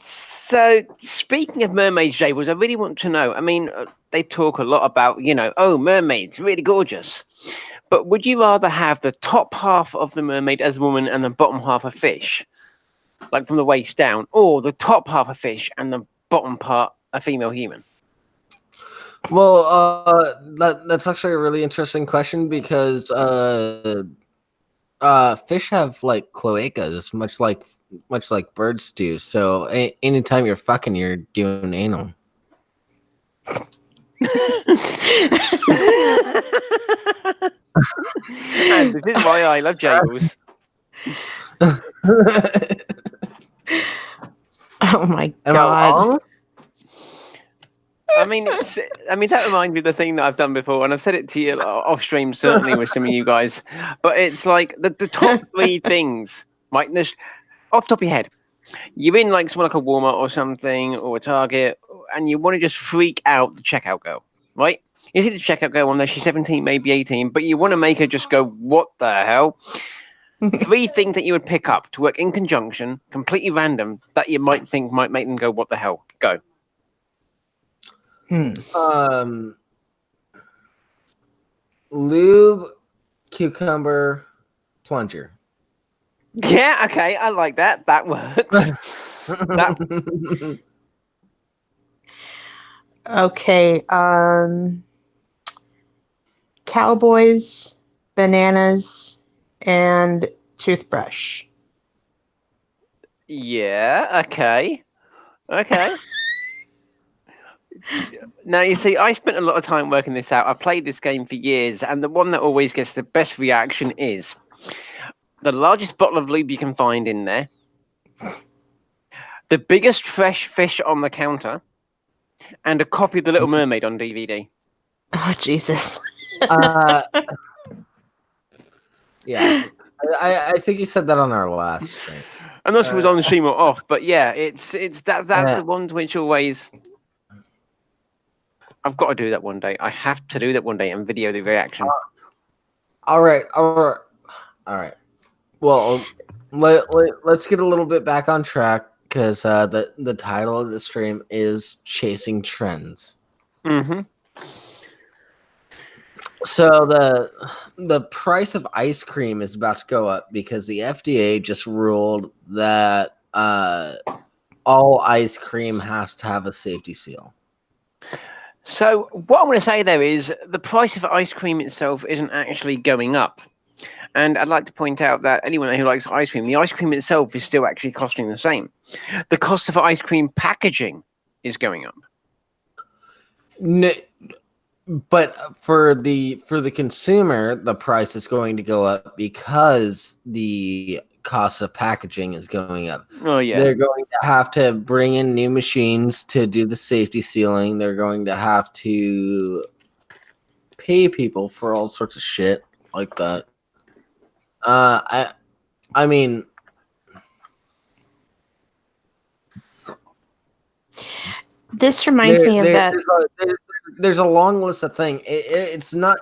So, speaking of mermaids, jables, I really want to know. I mean, they talk a lot about, oh, mermaids, really gorgeous. But would you rather have the top half of the mermaid as a woman and the bottom half a fish, like from the waist down, or the top half a fish and the bottom part a female human? Well, that's actually a really interesting question because fish have like cloacas, much like birds do. So anytime you're fucking, you're doing anal. And this is why I love jables. Oh my Am I god. wrong? I mean, that reminds me of the thing that I've done before, and I've said it to you off stream, certainly with some of you guys. But it's like the top three things, right? Off the top of your head, you're in like somewhere like a Walmart or something, or a Target, and you want to just freak out the checkout girl, right? You see the checkout girl on there, she's 17, maybe 18, but you want to make her just go, what the hell? Three things that you would pick up to work in conjunction, completely random, that you might think might make them go, what the hell? Go. Lube, cucumber, plunger. Yeah, okay, I like that. That works. Okay. Cowboys, bananas, and toothbrush. Yeah, okay. Now, you see, I spent a lot of time working this out. I played this game for years, and the one that always gets the best reaction is the largest bottle of lube you can find in there, the biggest fresh fish on the counter, and a copy of The Little Mermaid on DVD. Oh, Jesus. Yeah. I think you said that on our last stream. I'm not sure if it was on the stream or off, but yeah, it's that's the one which always... I've got to do that one day. I have to do that one day and video the reaction. All right. Well, let's get a little bit back on track because the title of the stream is Chasing Trends. Mm-hmm. So the price of ice cream is about to go up because the FDA just ruled that all ice cream has to have a safety seal. So what I want to say there is the price of ice cream itself isn't actually going up. And I'd like to point out that anyone who likes ice cream, the ice cream itself is still actually costing the same. The cost of ice cream packaging is going up. No, but for the consumer, the price is going to go up because the cost of packaging is going up. Oh yeah. They're going to have to bring in new machines to do the safety sealing. They're going to have to pay people for all sorts of shit like that. I mean, this reminds me of that. There's a long list of things. It's not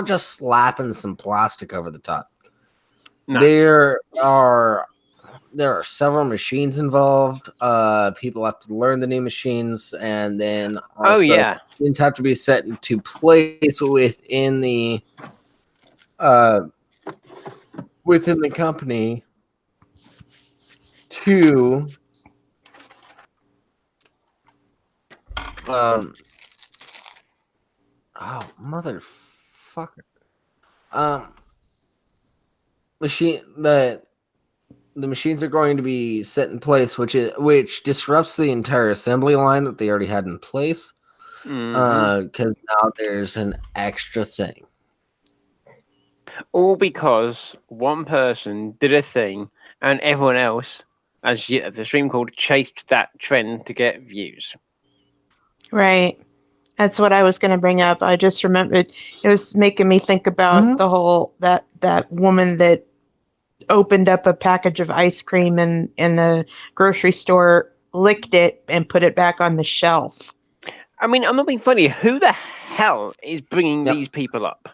just slapping some plastic over the top. No. There are several machines involved. People have to learn the new machines, and then also machines have to be set into place within the company to oh motherfucker. The machines are going to be set in place, which disrupts the entire assembly line that they already had in place. Because now there's an extra thing. All because one person did a thing and everyone else, as the stream called, chased that trend to get views. Right. That's what I was going to bring up. I just remembered it was making me think about the whole that woman that opened up a package of ice cream in the grocery store, licked it, and put it back on the shelf. I mean, I'm not being funny. Who the hell is bringing these people up?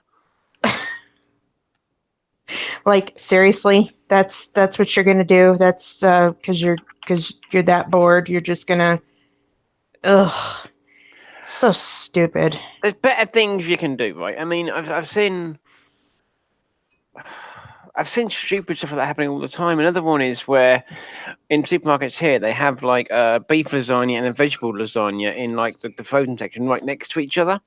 Like seriously, that's what you're gonna do. That's because you're that bored. You're just gonna. Ugh, so stupid. There's better things you can do, right? I mean, I've seen stupid stuff like that happening all the time. Another one is where in supermarkets here they have like a beef lasagna and a vegetable lasagna in like the frozen section right next to each other.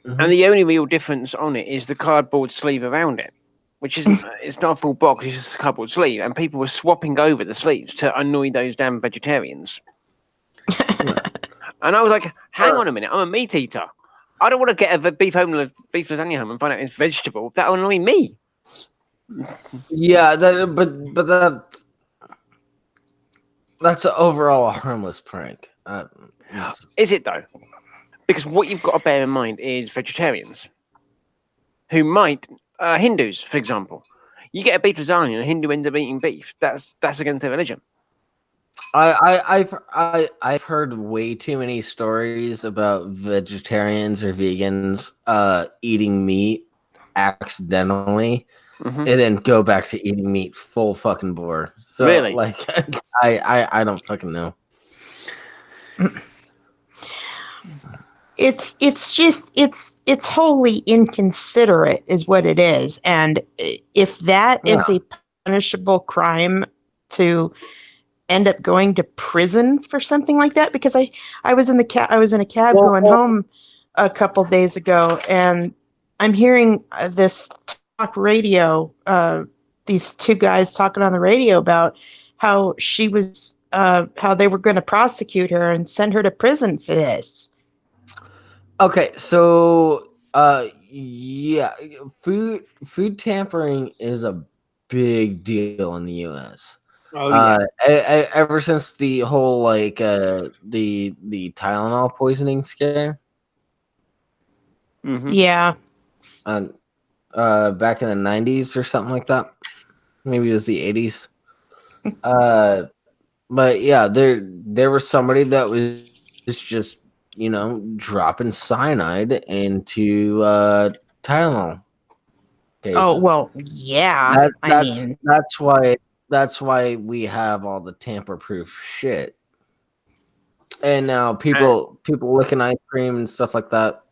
And the only real difference on it is the cardboard sleeve around it, which isn't, it's not a full box, it's just a cardboard sleeve. And people were swapping over the sleeves to annoy those damn vegetarians. And I was like, hang on a minute, I'm a meat eater. I don't want to get a beef lasagna home and find out it's vegetable. That'll annoy me. Yeah, that's overall a harmless prank. Is it though? Because what you've got to bear in mind is vegetarians who might, Hindus, for example. You get a beef lasagna and a Hindu ends up eating beef. That's against their religion. I've heard way too many stories about vegetarians or vegans eating meat accidentally and then go back to eating meat full fucking bore. So Really? like I don't fucking know. It's wholly inconsiderate is what it is. And if that is a punishable crime to end up going to prison for something like that, because I was in a cab going home a couple days ago, and I'm hearing this talk radio, these two guys talking on the radio about how she was how they were going to prosecute her and send her to prison for this. Okay, so yeah, food tampering is a big deal in the U.S. Oh yeah. Ever since the whole like the Tylenol poisoning scare. Yeah. Back in the 90s or something like that. Maybe it was the 80s. But yeah, there was somebody that was just, you know, dropping cyanide into Tylenol cases. Oh well, yeah. That's why we have all the tamper-proof shit. And now people licking ice cream and stuff like that.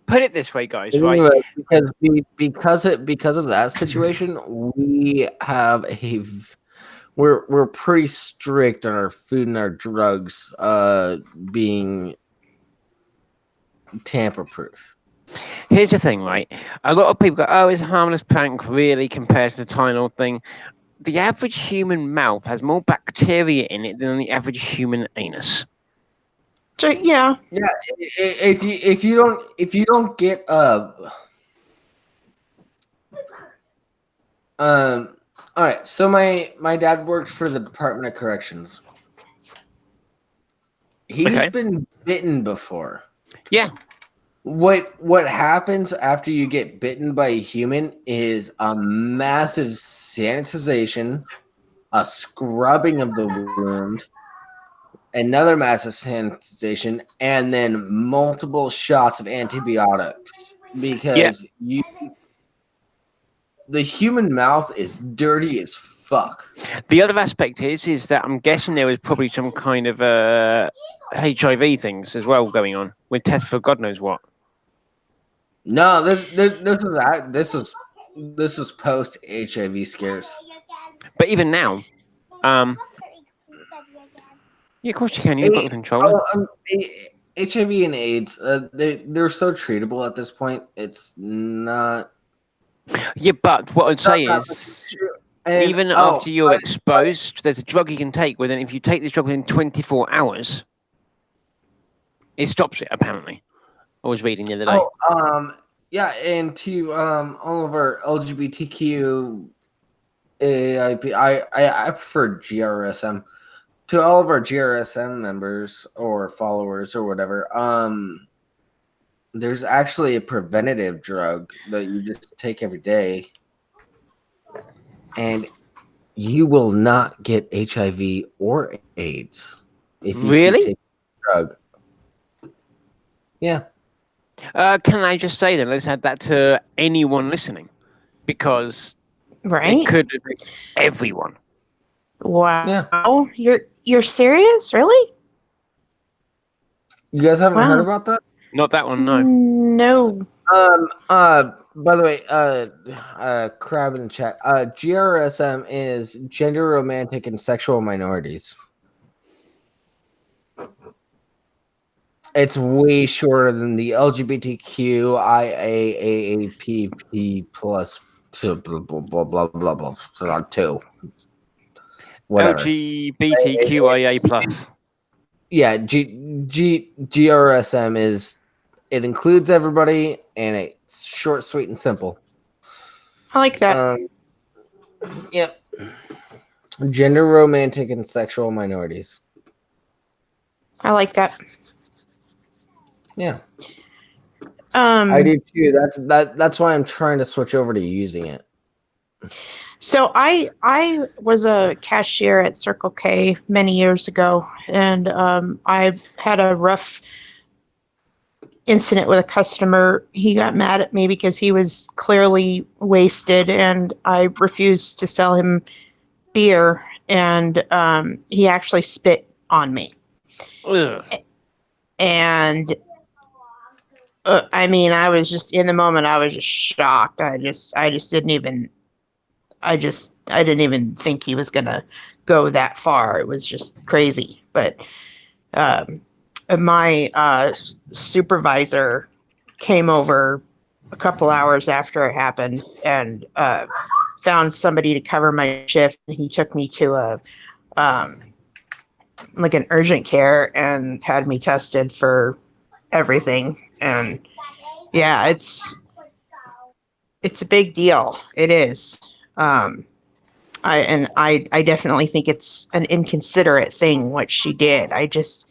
Put it this way, guys, anyway, right? Because of that situation, we're pretty strict on our food and our drugs being tamper-proof. Here's the thing, right? A lot of people go, "Oh, it's a harmless prank, really," compared to the Tylenol thing. The average human mouth has more bacteria in it than the average human anus. So, yeah. If you don't get all right. So my dad worked for the Department of Corrections. He's been bitten before. Yeah. What happens after you get bitten by a human is a massive sanitization, a scrubbing of the wound, another massive sanitization, and then multiple shots of antibiotics because the human mouth is dirty as fuck. The other aspect is that I'm guessing there was probably some kind of HIV things as well going on with tests for God knows what. No, this was post HIV scares. But even now, yeah, of course you can. You've got the controller. HIV and AIDS, they're so treatable at this point. It's not. Yeah, but what I'd say is, even after you're exposed, there's a drug you can take. Within, if you take this drug within 24 hours, it stops it. Apparently, I was reading the other day. Yeah, and to all of our LGBTQ, I prefer GRSM. To all of our GRSM members or followers or whatever, there's actually a preventative drug that you just take every day, and you will not get HIV or AIDS if you keep taking the drug. Yeah. Can I just say then, let's add that to anyone listening, because Right? it could be everyone. Wow. You're serious? Really? You guys haven't heard Wow. about that? Not that one, no. No. By the way, crab in the chat. GRSM is gender romantic and sexual minorities. It's way shorter than the LGBTQIAAPP plus blah blah blah blah blah blah. So not two. Whatever. LGBTQIA plus. Yeah, GRSM is it includes everybody and it's short, sweet, and simple. I like that. Yep. Gender romantic and sexual minorities. I like that. Yeah. I do too. That's why I'm trying to switch over to using it. So I was a cashier at Circle K many years ago, and I had a rough incident with a customer. He got mad at me because he was clearly wasted, and I refused to sell him beer, and he actually spit on me. Ugh. And I mean, I was just in the moment. I was just shocked. I didn't even think he was gonna go that far. It was just crazy. But my supervisor came over a couple hours after it happened and found somebody to cover my shift. And he took me to a like an urgent care and had me tested for everything. And yeah, it's a big deal. It is. I definitely think it's an inconsiderate thing what she did. It's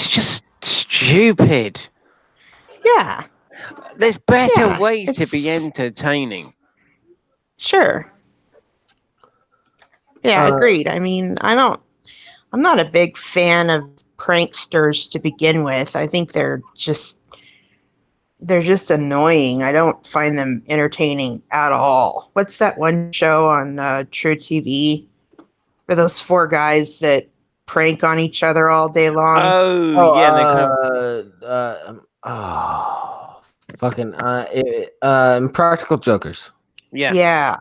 just stupid. Yeah. There's better Yeah, ways to be it's- entertaining. Sure. Yeah, agreed. I mean, I'm not a big fan of pranksters to begin with. I think they're just annoying. I don't find them entertaining at all. What's that one show on True TV for those four guys that prank on each other all day long? Impractical Jokers. Yeah.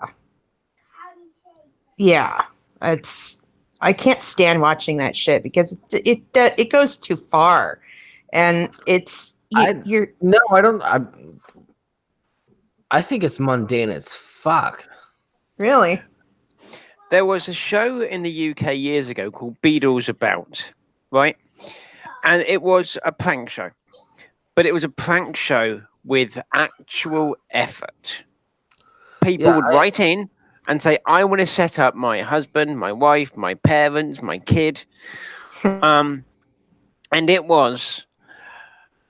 I can't stand watching that shit because it goes too far, and I don't. I think it's mundane as fuck. Really. There was a show in the UK years ago called Beatles About, right? And it was a prank show. But it was a prank show with actual effort. People would write in and say, I want to set up my husband, my wife, my parents, my kid. And it was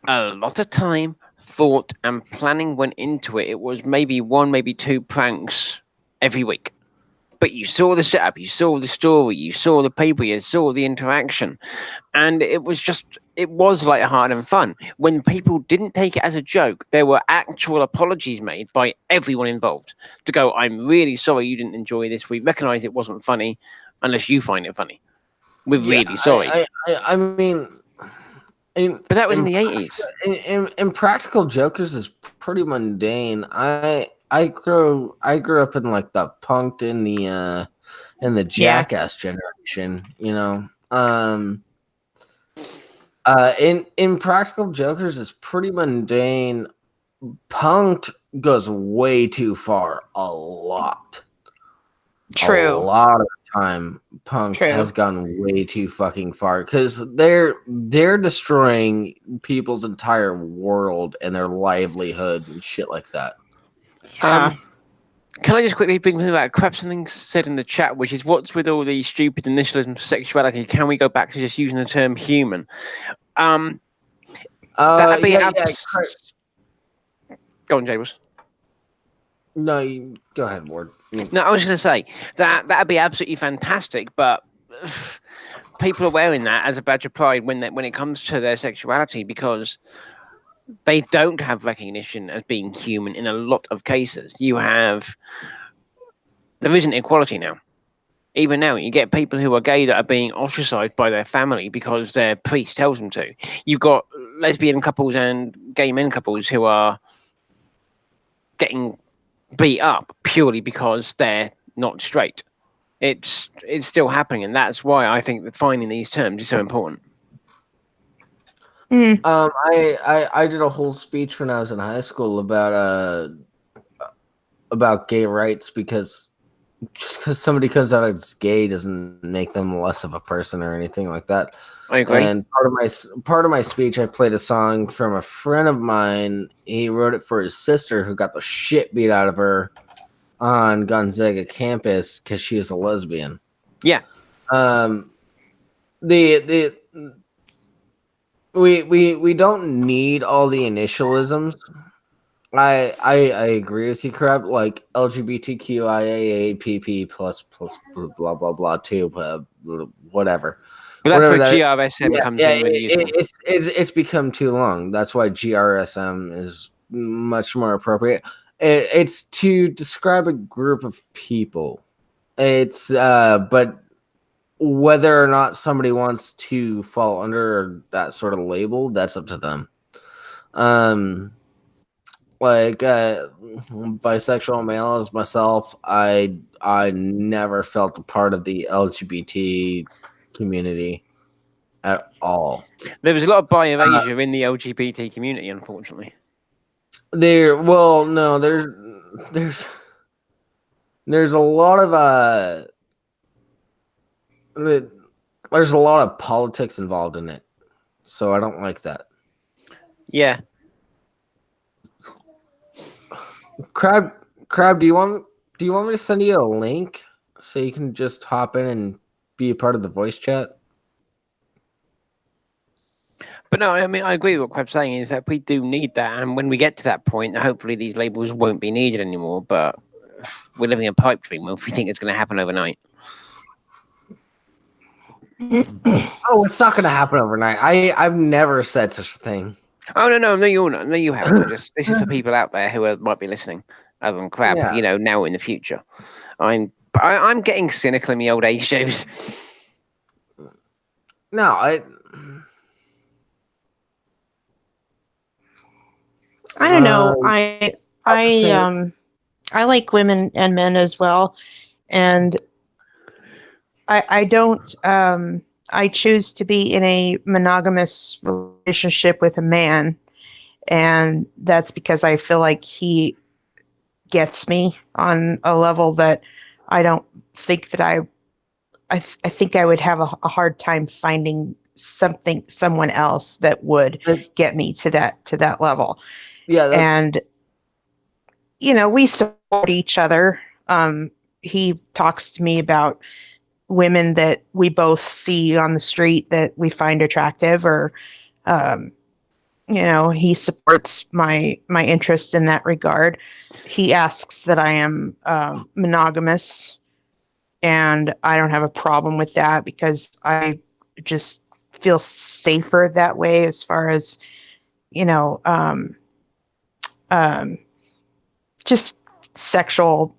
a lot of time, thought, and planning went into it. It was maybe one, maybe two pranks every week. But you saw the setup, you saw the story, you saw the people, you saw the interaction. And it was lighthearted and fun. When people didn't take it as a joke, there were actual apologies made by everyone involved to go, I'm really sorry you didn't enjoy this. We recognize it wasn't funny unless you find it funny. We're really sorry. I mean, but that was in the 80s. Impractical Jokers is pretty mundane. I grew up in like the punked in the Jackass generation, you know. Impractical Jokers is pretty mundane. Punked goes way too far. A lot. True. A lot of the time, Punked has gone way too fucking far because they're destroying people's entire world and their livelihood and shit like that. Yeah. Can I just quickly bring back crap something said in the chat, which is what's with all these stupid initialism for sexuality? Can we go back to just using the term human? That'd be Go on, Jables. No, you go ahead, Ward. No, I was going to say that'd be absolutely fantastic, but people are wearing that as a badge of pride when it comes to their sexuality, because they don't have recognition as being human in a lot of cases. There isn't equality now. Even now, you get people who are gay that are being ostracized by their family because their priest tells them to. You've got lesbian couples and gay men couples who are getting beat up purely because they're not straight. It's still happening, and that's why I think that finding these terms is so important. I did a whole speech when I was in high school about gay rights, because just because somebody comes out as gay doesn't make them less of a person or anything like that. I agree. And part of my speech, I played a song from a friend of mine. He wrote it for his sister, who got the shit beat out of her on Gonzaga campus because she was a lesbian. Yeah. We don't need all the initialisms. I agree with you, Crab. Like LGBTQIAAPP plus blah blah blah too, whatever. But that's Whatever where that, GRSM comes in really useful. it's become too long. That's why GRSM is much more appropriate. It's to describe a group of people. It's but whether or not somebody wants to fall under that sort of label, that's up to them. Like bisexual male as myself, I never felt a part of the LGBT community at all. There was a lot of bi-erasure in the LGBT community, unfortunately. There's a lot of there's a lot of politics involved in it, so I don't like that. Yeah. Crab, do you want me to send you a link so you can just hop in and be a part of the voice chat? But no, I mean, I agree with what Crab's saying, is that we do need that, and when we get to that point, hopefully these labels won't be needed anymore, but we're living a pipe dream if we think it's going to happen overnight. Oh, it's not going to happen overnight. I've never said such a thing. Oh, no, you're not. No, you haven't. This is for people out there who might be listening, other than Crab, Yeah. Now or in the future. I'm getting cynical in my old age shows. No, I don't know. I like women and men as well, and I don't. I choose to be in a monogamous relationship with a man, and that's because I feel like he gets me on a level that I don't think that I think I would have a hard time finding someone else that would get me to that level. Yeah, and we support each other. He talks to me about women that we both see on the street that we find attractive, or he supports my interest in that regard. He asks that I am monogamous, and I don't have a problem with that because I just feel safer that way, as far as just sexual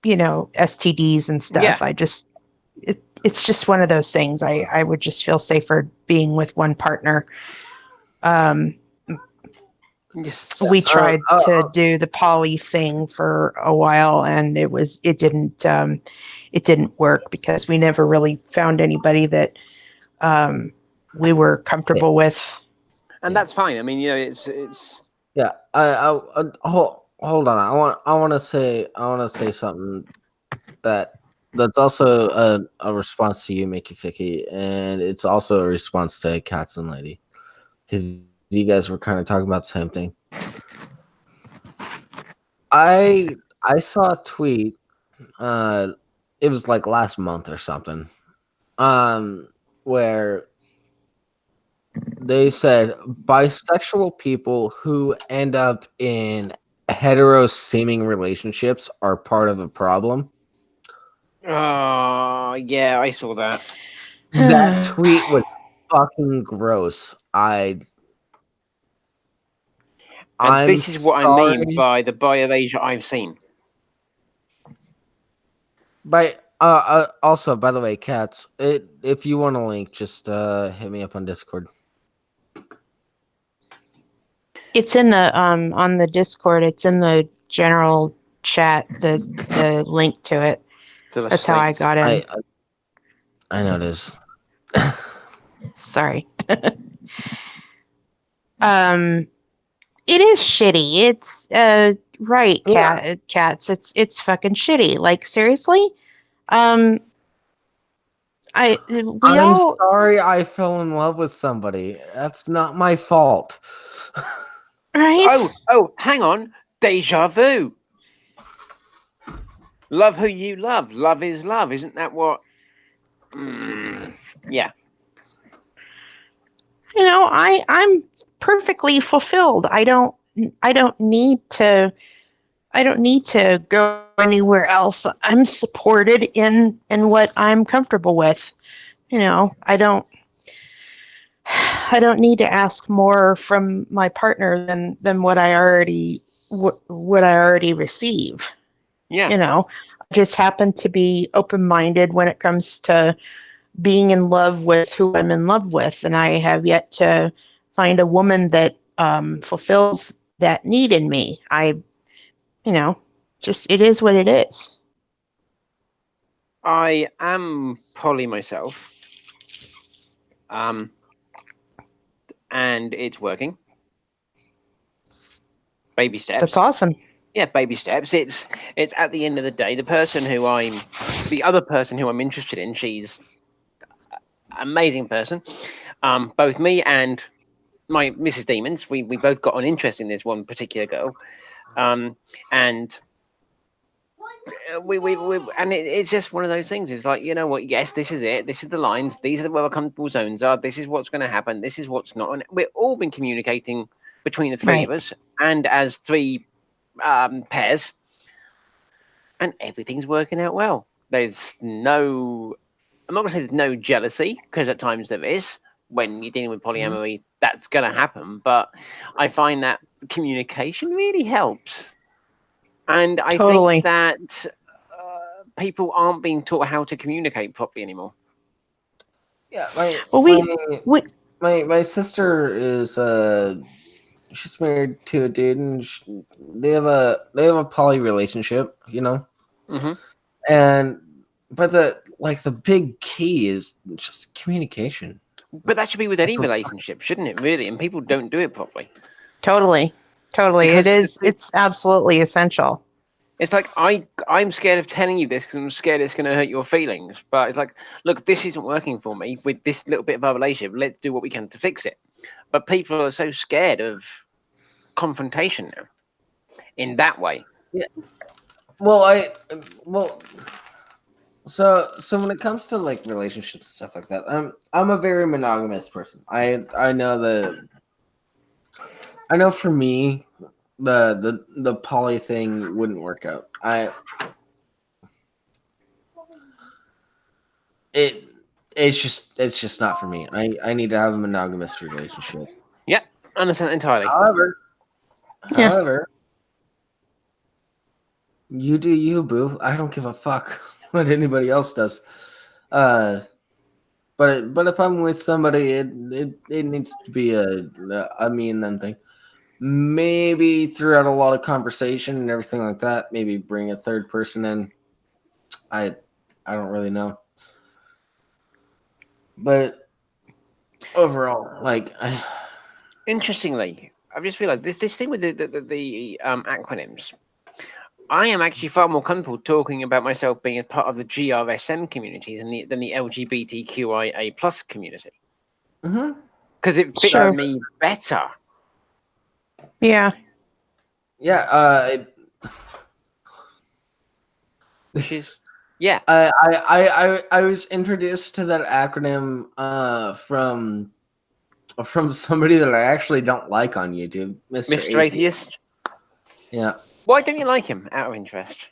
STDs and stuff. Yeah. It's just one of those things. I would just feel safer being with one partner. We tried to do the poly thing for a while, and it didn't work because we never really found anybody that we were comfortable with. And that's fine. I mean, it's yeah. Hold on. I want to say something that's also a response to you, Mickey Ficky, and it's also a response to Cats and Lady, because you guys were kind of talking about the same thing. I saw a tweet. It was like last month or something, where they said bisexual people who end up in hetero-seeming relationships are part of the problem. Oh, yeah, I saw that. That tweet was fucking gross. And I'm this is what I sorry. mean by the Buy of Asia I've seen. Also, by the way, cats, if you want a link, just hit me up on Discord. It's in the on the Discord. It's in the general chat. The link to it. That's how I got in. I know it is. Sorry. It is shitty. It's right, cats. It's fucking shitty. Like seriously. I'm sorry I fell in love with somebody. That's not my fault. Right? Oh, hang on. Deja vu. Love who you love. Love is love. Isn't that what? Yeah. You know, I'm perfectly fulfilled. I don't need to go anywhere else. I'm supported in what I'm comfortable with. You know, I don't need to ask more from my partner than what I already receive. Yeah. You know, I just happen to be open-minded when it comes to being in love with who I'm in love with, and I have yet to find a woman that fulfills that need in me. Just it is what it is. I am poly myself. And it's working. Baby steps. That's awesome. Yeah, baby steps. It's at the end of the day, the other person who I'm interested in, she's an amazing person. Both me and my Mrs. Demons, we both got an interest in this one particular girl. And it's just one of those things. It's like, you know what? Yes, this is it. This is the lines. These are where our comfortable zones are. This is what's going to happen. This is what's not. And we've all been communicating between the three of us, and as three pairs, and everything's working out well. There's no. I'm not going to say there's no jealousy, because at times there is. When you're dealing with polyamory, that's going to happen. But I find that communication really helps. And I think that people aren't being taught how to communicate properly anymore. Yeah, my sister is she's married to a dude, and they have a poly relationship, you know. Mm-hmm. But the big key is just communication. But that should be with any relationship, shouldn't it? Really, and people don't do it properly. Totally. Because it's absolutely essential. It's like I'm scared of telling you this because I'm scared it's going to hurt your feelings. But it's like, look, this isn't working for me with this little bit of our relationship. Let's do what we can to fix it. But people are so scared of confrontation now, in that way. Yeah. So when it comes to like relationships and stuff like that, I'm a very monogamous person. I know for me, the poly thing wouldn't work out. It's just not for me. I need to have a monogamous relationship. Yeah, understand entirely. However, you do you, boo. I don't give a fuck what anybody else does. But if I'm with somebody, it needs to be a me and them thing. Maybe throughout a lot of conversation and everything like that, maybe bring a third person in. I don't really know. But overall, like, interestingly, I've just realized this thing with the acronyms. I am actually far more comfortable talking about myself being a part of the GRSM community than the LGBTQIA plus community. Because it fits me better. Yeah. Yeah. Yeah. I was introduced to that acronym from somebody that I actually don't like on YouTube, Mr. Atheist. Yeah. Why don't you like him, out of interest?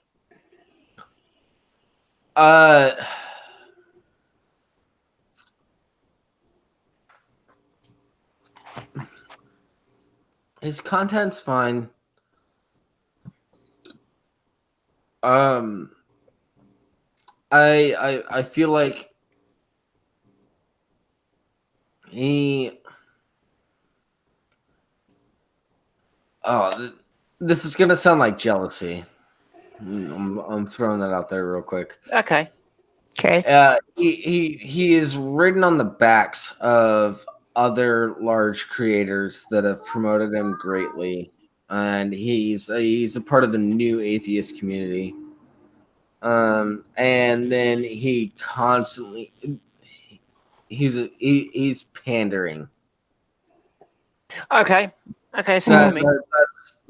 His content's fine. I feel like he. Oh, this is gonna sound like jealousy. I'm throwing that out there real quick. Okay. Okay. He is ridden on the backs of other large creators that have promoted him greatly, and he's a part of the new atheist community. And then he constantly he's pandering. Okay. Okay. See what you mean.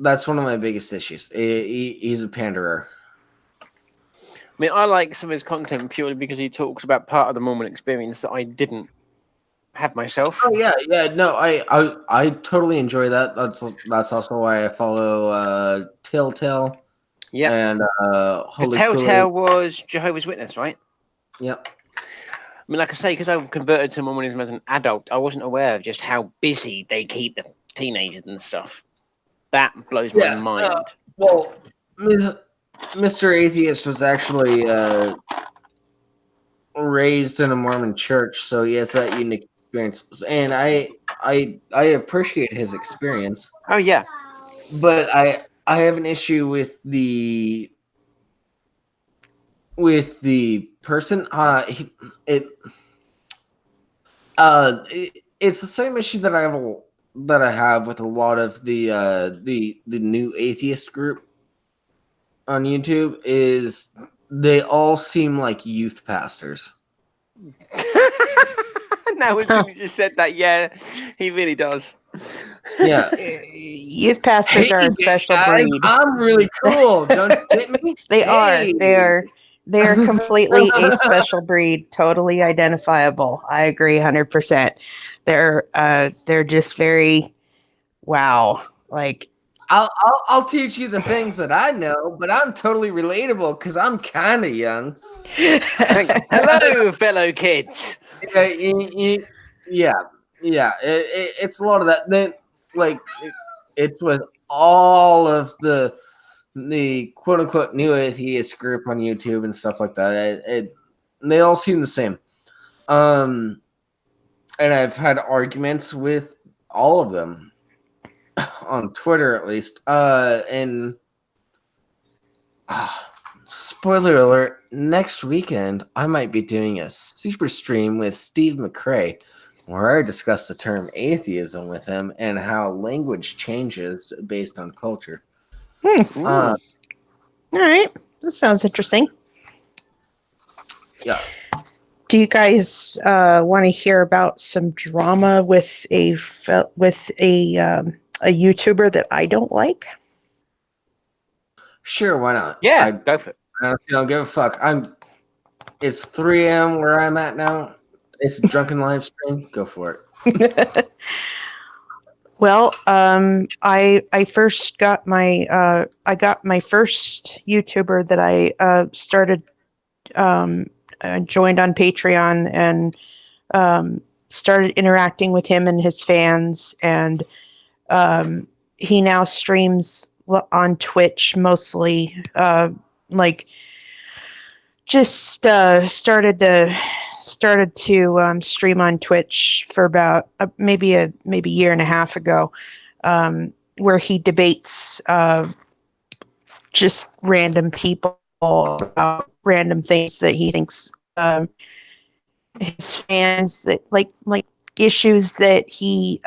That's one of my biggest issues. He's a panderer. I mean, I like some of his content purely because he talks about part of the Mormon experience that I didn't have myself. Oh yeah. No, I totally enjoy that. That's also why I follow Telltale. Yeah. And Because Telltale was Jehovah's Witness, right? Yep. I mean, like I say, because I converted to Mormonism as an adult, I wasn't aware of just how busy they keep the teenagers and stuff. That blows my mind. Well, Mr. Atheist was actually raised in a Mormon church, so he has that unique experience, and I appreciate his experience. Oh yeah, but I have an issue with the person. It's the same issue that I have with a lot of the new atheist group on YouTube. Is they all seem like youth pastors. Now when you just said that, yeah, he really does. Yeah, youth pastors are a special breed. I'm really cool. Don't hit me. They are completely a special breed, totally identifiable. I agree 100%. They're just very wow. Like I'll teach you the things that I know, but I'm totally relatable because I'm kind of young. Hello, fellow kids. Yeah. It's a lot of that. Then, like, it's with all of the quote unquote new atheist group on YouTube and stuff like that. They all seem the same. And I've had arguments with all of them on Twitter, at least. And spoiler alert: next weekend, I might be doing a super stream with Steve McRae, where I discuss the term atheism with him and how language changes based on culture. all right, that sounds interesting. Yeah. Do you guys want to hear about some drama with a YouTuber that I don't like? Sure, why not? Yeah, go for it. I honestly don't give a fuck. It's 3 a.m. where I'm at now. It's a drunken live stream. Go for it. Well, I first got my first YouTuber that I started joined on Patreon and started interacting with him and his fans, and he now streams on Twitch mostly. Like just started to stream on Twitch for about maybe a year and a half ago, where he debates just random people about random things that he thinks his fans that like issues that he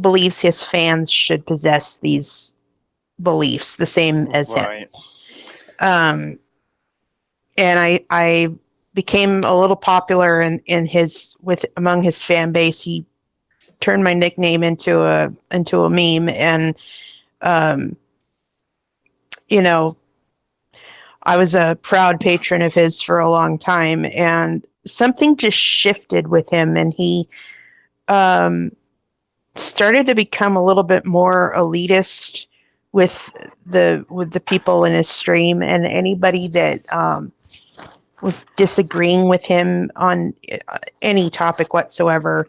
believes his fans should possess these beliefs the same as him. And I became a little popular among his fan base. He turned my nickname into a meme, and I was a proud patron of his for a long time, and something just shifted with him, and he started to become a little bit more elitist with the people in his stream, and anybody that was disagreeing with him on any topic whatsoever,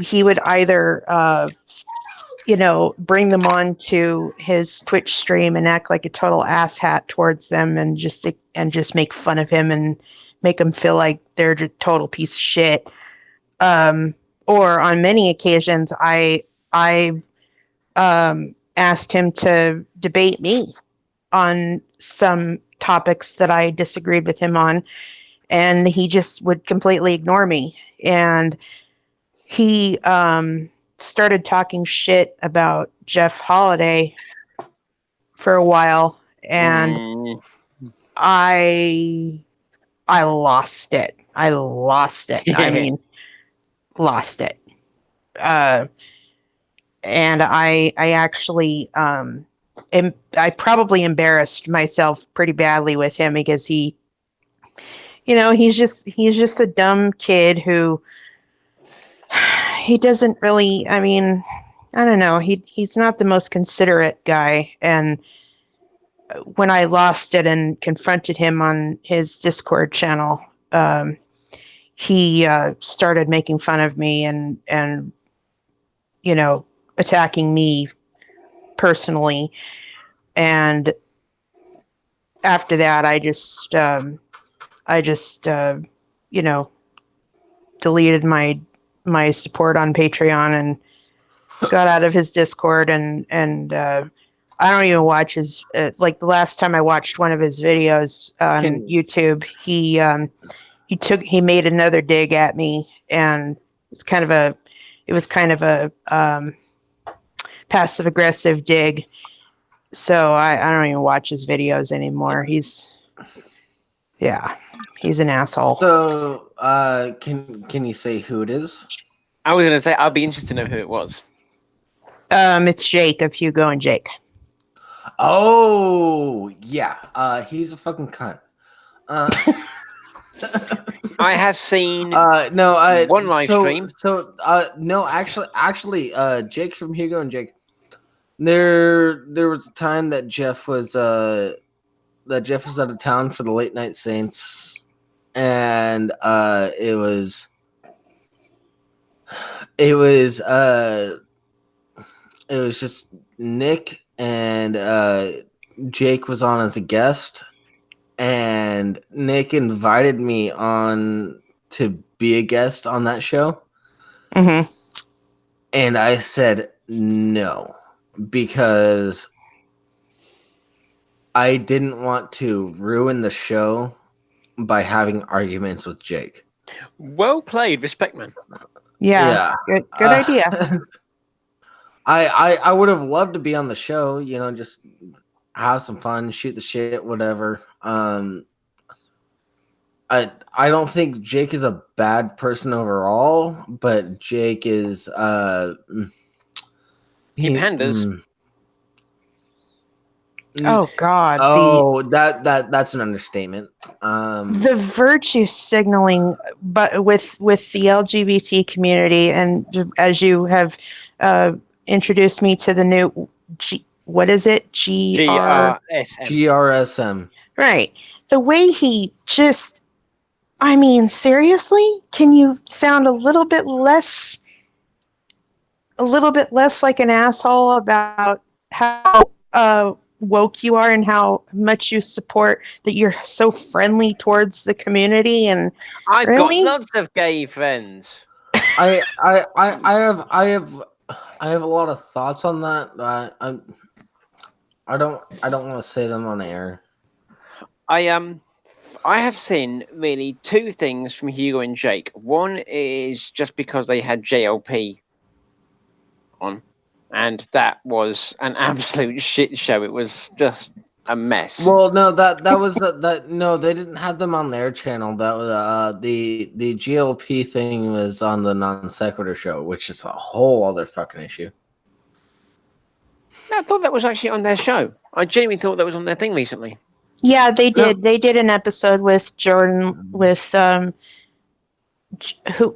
he would either bring them on to his Twitch stream and act like a total asshat towards them and just make fun of him and make him feel like they're a total piece of shit. Or on many occasions, I asked him to debate me on some topics that I disagreed with him on, and he just would completely ignore me. And he started talking shit about Jeff Holiday for a while, and I lost it. I mean, lost it. And I actually I probably embarrassed myself pretty badly with him because he's just a dumb kid who he doesn't really, I mean, I don't know, he's not the most considerate guy. And when I lost it and confronted him on his Discord channel, he started making fun of me and attacking me personally. And after that, I just deleted my support on Patreon and got out of his Discord, and I don't even watch his like the last time I watched one of his videos on YouTube, he made another dig at me, and it was kind of a passive aggressive dig. So I don't even watch his videos anymore. He's an asshole. So can you say who it is? I was gonna say I'd be interested to know who it was. It's Jake of Hugo and Jake. Oh yeah, he's a fucking cunt. I have seen one live stream. So no, actually, Jake from Hugo and Jake. There was a time that Jeff was out of town for the Late Night Saints, and it was just Nick and Jake was on as a guest, and Nick invited me on to be a guest on that show. Mm-hmm. And I said no, because I didn't want to ruin the show by having arguments with Jake. Well played, respect, man. Yeah. Good idea. I would have loved to be on the show, just have some fun, shoot the shit, whatever. I don't think Jake is a bad person overall, but Jake is he panders. Oh God! That's an understatement. The virtue signaling, but with the LGBT community, and as you have introduced me to the new what is it? GRSM. Right. The way he just, I mean, seriously, can you sound a little bit less like an asshole about how woke you are and how much you support, that you're so friendly towards the community? And I've got lots of gay friends. I have a lot of thoughts on that. I don't want to say them on air. I have seen really two things from Hugo and Jake. One is just because they had JLP on, and that was an absolute shit show. It was just a mess. Well, no, that was that. No, they didn't have them on their channel. That was the GLP thing was on the Non Sequitur show, which is a whole other fucking issue. I thought that was actually on their show. I genuinely thought that was on their thing recently. Yeah, they did. No. They did an episode with Jordan, with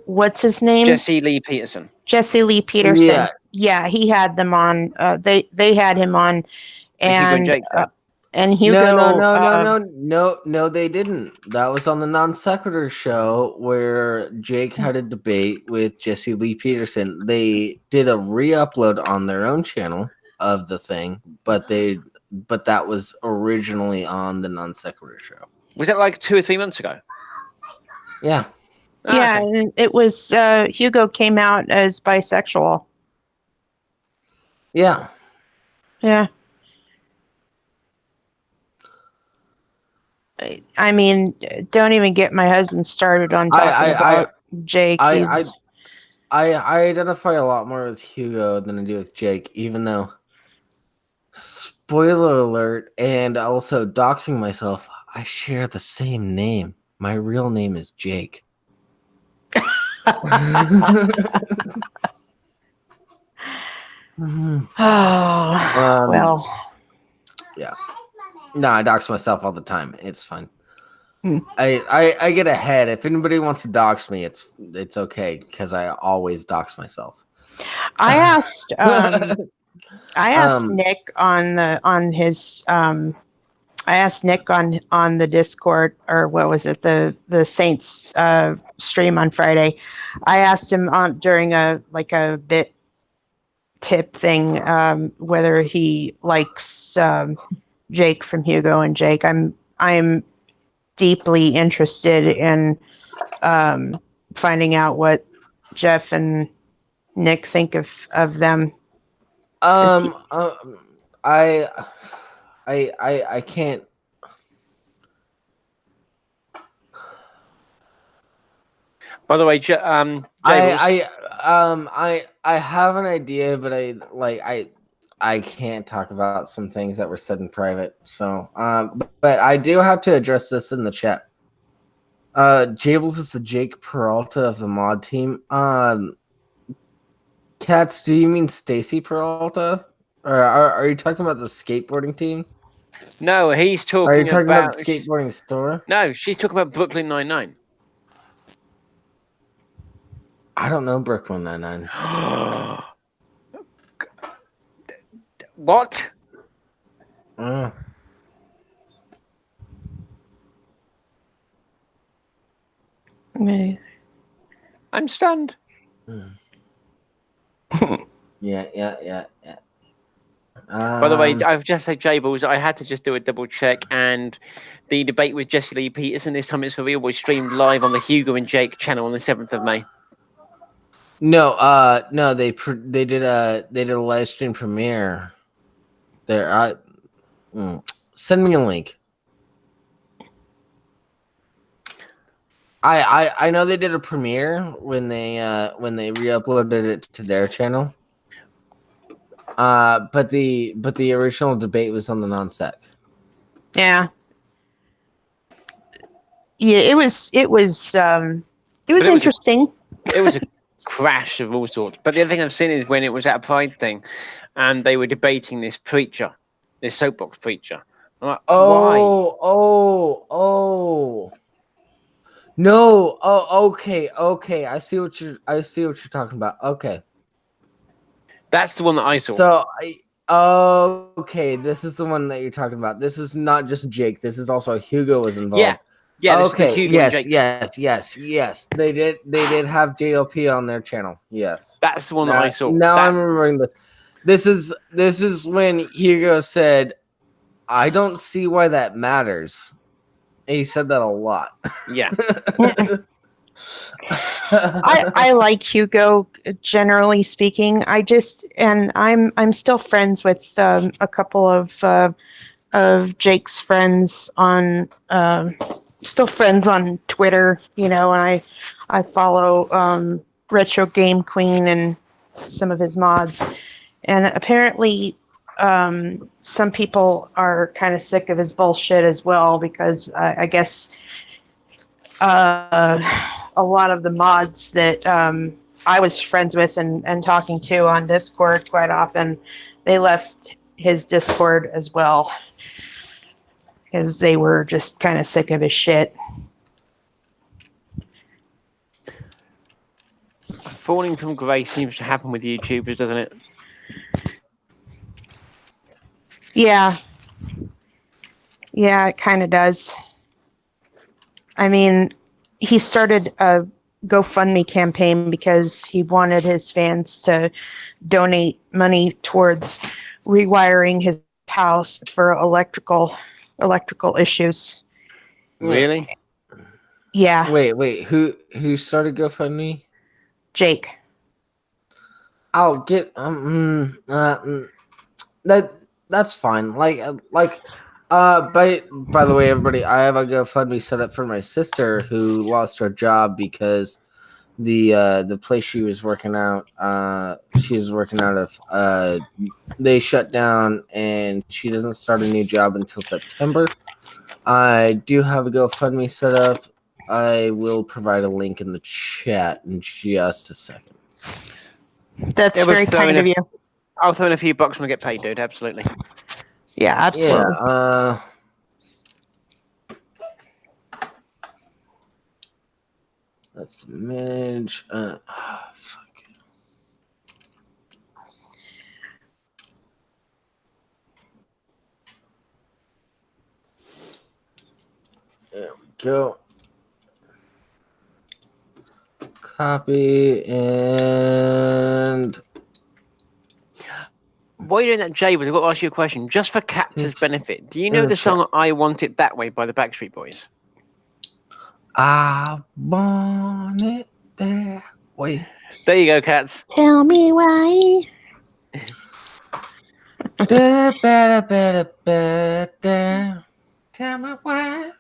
what's his name? Jesse Lee Peterson. Yeah, he had them on. They had him on, and And Hugo. No, they didn't. That was on the Non Sequitur show where Jake had a debate with Jesse Lee Peterson. They did a re-upload on their own channel of the thing, but that was originally on the Non Sequitur show. Was that like 2 or 3 months ago? Yeah. Yeah, Okay. and it was Hugo came out as bisexual. Yeah. Yeah. I mean, don't even get my husband started on talking about Jake. I identify a lot more with Hugo than I do with Jake, even though, spoiler alert, and also doxing myself, I share the same name. My real name is Jake. Oh, well. Yeah. No, I dox myself all the time. It's fine. Hmm. I get ahead. If anybody wants to dox me, it's okay because I always dox myself. I asked Nick on the Discord, or what was it, the Saints stream on Friday. I asked him on during a bit tip thing whether he likes Jake from Hugo and Jake. I'm deeply interested in finding out what Jeff and Nick think of them. I can't. By the way, Jables. I have an idea, but I can't talk about some things that were said in private. So, but I do have to address this in the chat. Jables is the Jake Peralta of the mod team. Cats, do you mean Stacy Peralta? Or are you talking about the skateboarding team? No, he's talking Are you talking about the skateboarding store? No, she's talking about Brooklyn Nine-Nine. I don't know Brooklyn Nine-Nine. What? I'm stunned. Yeah. By the way, I've just said Jables. I had to just do a double check, and the debate with Jesse Lee Peterson, this time it's for real, was streamed live on the Hugo and Jake channel on the 7th of May. No, they did a live stream premiere. There, send me a link. I know they did a premiere when they re-uploaded it to their channel. But the original debate was on the non-sec. Yeah. Yeah, it was interesting. It was a crash of all sorts. But the other thing I've seen is when it was at a Pride thing, and they were debating this preacher, this soapbox preacher. I'm like, why? No. Oh, okay. I see what you're talking about. Okay. That's the one that I saw. So okay, this is the one that you're talking about. This is not just Jake. This is also Hugo was involved. Yeah. Okay. Yes. They did have JLP on their channel. Yes. That's the one that I saw. Now I'm remembering this. This is when Hugo said, "I don't see why that matters." And he said that a lot. Yeah. I like Hugo, generally speaking. I'm still friends with a couple of Jake's friends on still friends on Twitter, and I follow Retro Game Queen and some of his mods, and apparently some people are kind of sick of his bullshit as well, because I guess a lot of the mods that I was friends with and talking to on Discord quite often, they left his Discord as well because they were just kind of sick of his shit. Falling from grace seems to happen with YouTubers, doesn't it? Yeah. Yeah, it kind of does. I mean, he started a GoFundMe campaign because he wanted his fans to donate money towards rewiring his house for electrical issues. Really? Yeah, Wait. Who started GoFundMe? Jake. I'll get that's fine. By the way, everybody, I have a GoFundMe set up for my sister who lost her job because the place she was working out of they shut down and she doesn't start a new job until September. I do have a GoFundMe set up. I will provide a link in the chat in just a second. That's Yeah, we'll very throw kind in of you. I'll throw in a few bucks when I get paid, dude. Absolutely. Yeah, absolutely. Yeah, let's manage. Fuck. There we go. Copy and While you're doing that, Jables, I've got to ask you a question. Just for Cats' benefit, do you know the song I Want It That Way by the Backstreet Boys? I want it that way. There you go, Cats. Tell me why. Better. Tell me why.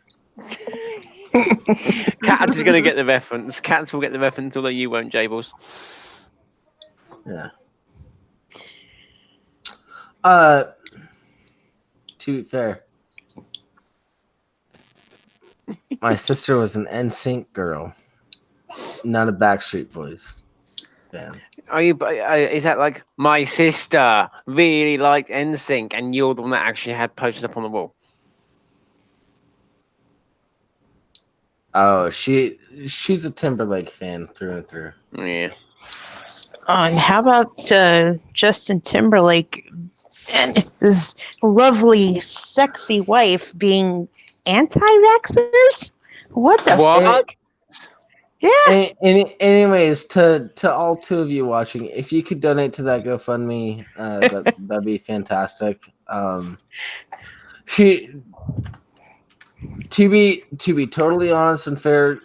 Cats is going to get the reference. Cats will get the reference, although you won't, Jables. Yeah. To be fair, my sister was an NSYNC girl, not a Backstreet Boys fan. Are you? Is that like my sister really liked NSYNC, and you're the one that actually had posters up on the wall? Oh, she's a Timberlake fan through and through. Yeah. And how about Justin Timberlake and his lovely, sexy wife being anti-vaxxers? What the What? Yeah. Anyways, to all two of you watching, if you could donate to that GoFundMe, that'd be fantastic. She, to be totally honest and fair,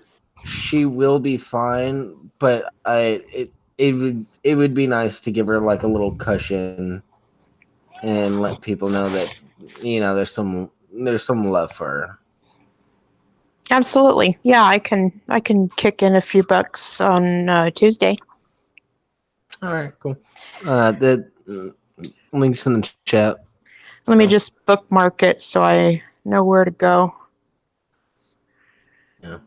she will be fine. But it would be nice to give her like a little cushion and let people know that there's some love for her. Absolutely. Yeah, I can kick in a few bucks on Tuesday. All right, cool. The links in the chat. Let me just bookmark it so I know where to go. Yeah.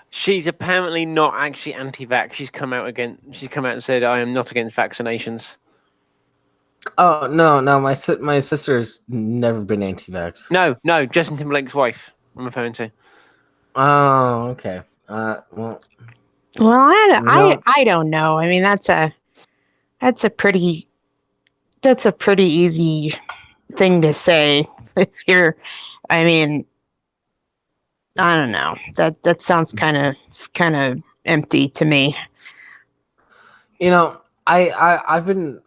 She's apparently not actually anti-vax. She's come out and said, "I am not against vaccinations." Oh no, my sister's never been anti-vax. No, Justin Timberlake's wife. I'm referring to. Oh, okay. Well, I don't know. I mean, that's a pretty easy thing to say. If you're, I mean, I don't know. That sounds kind of empty to me. I've been.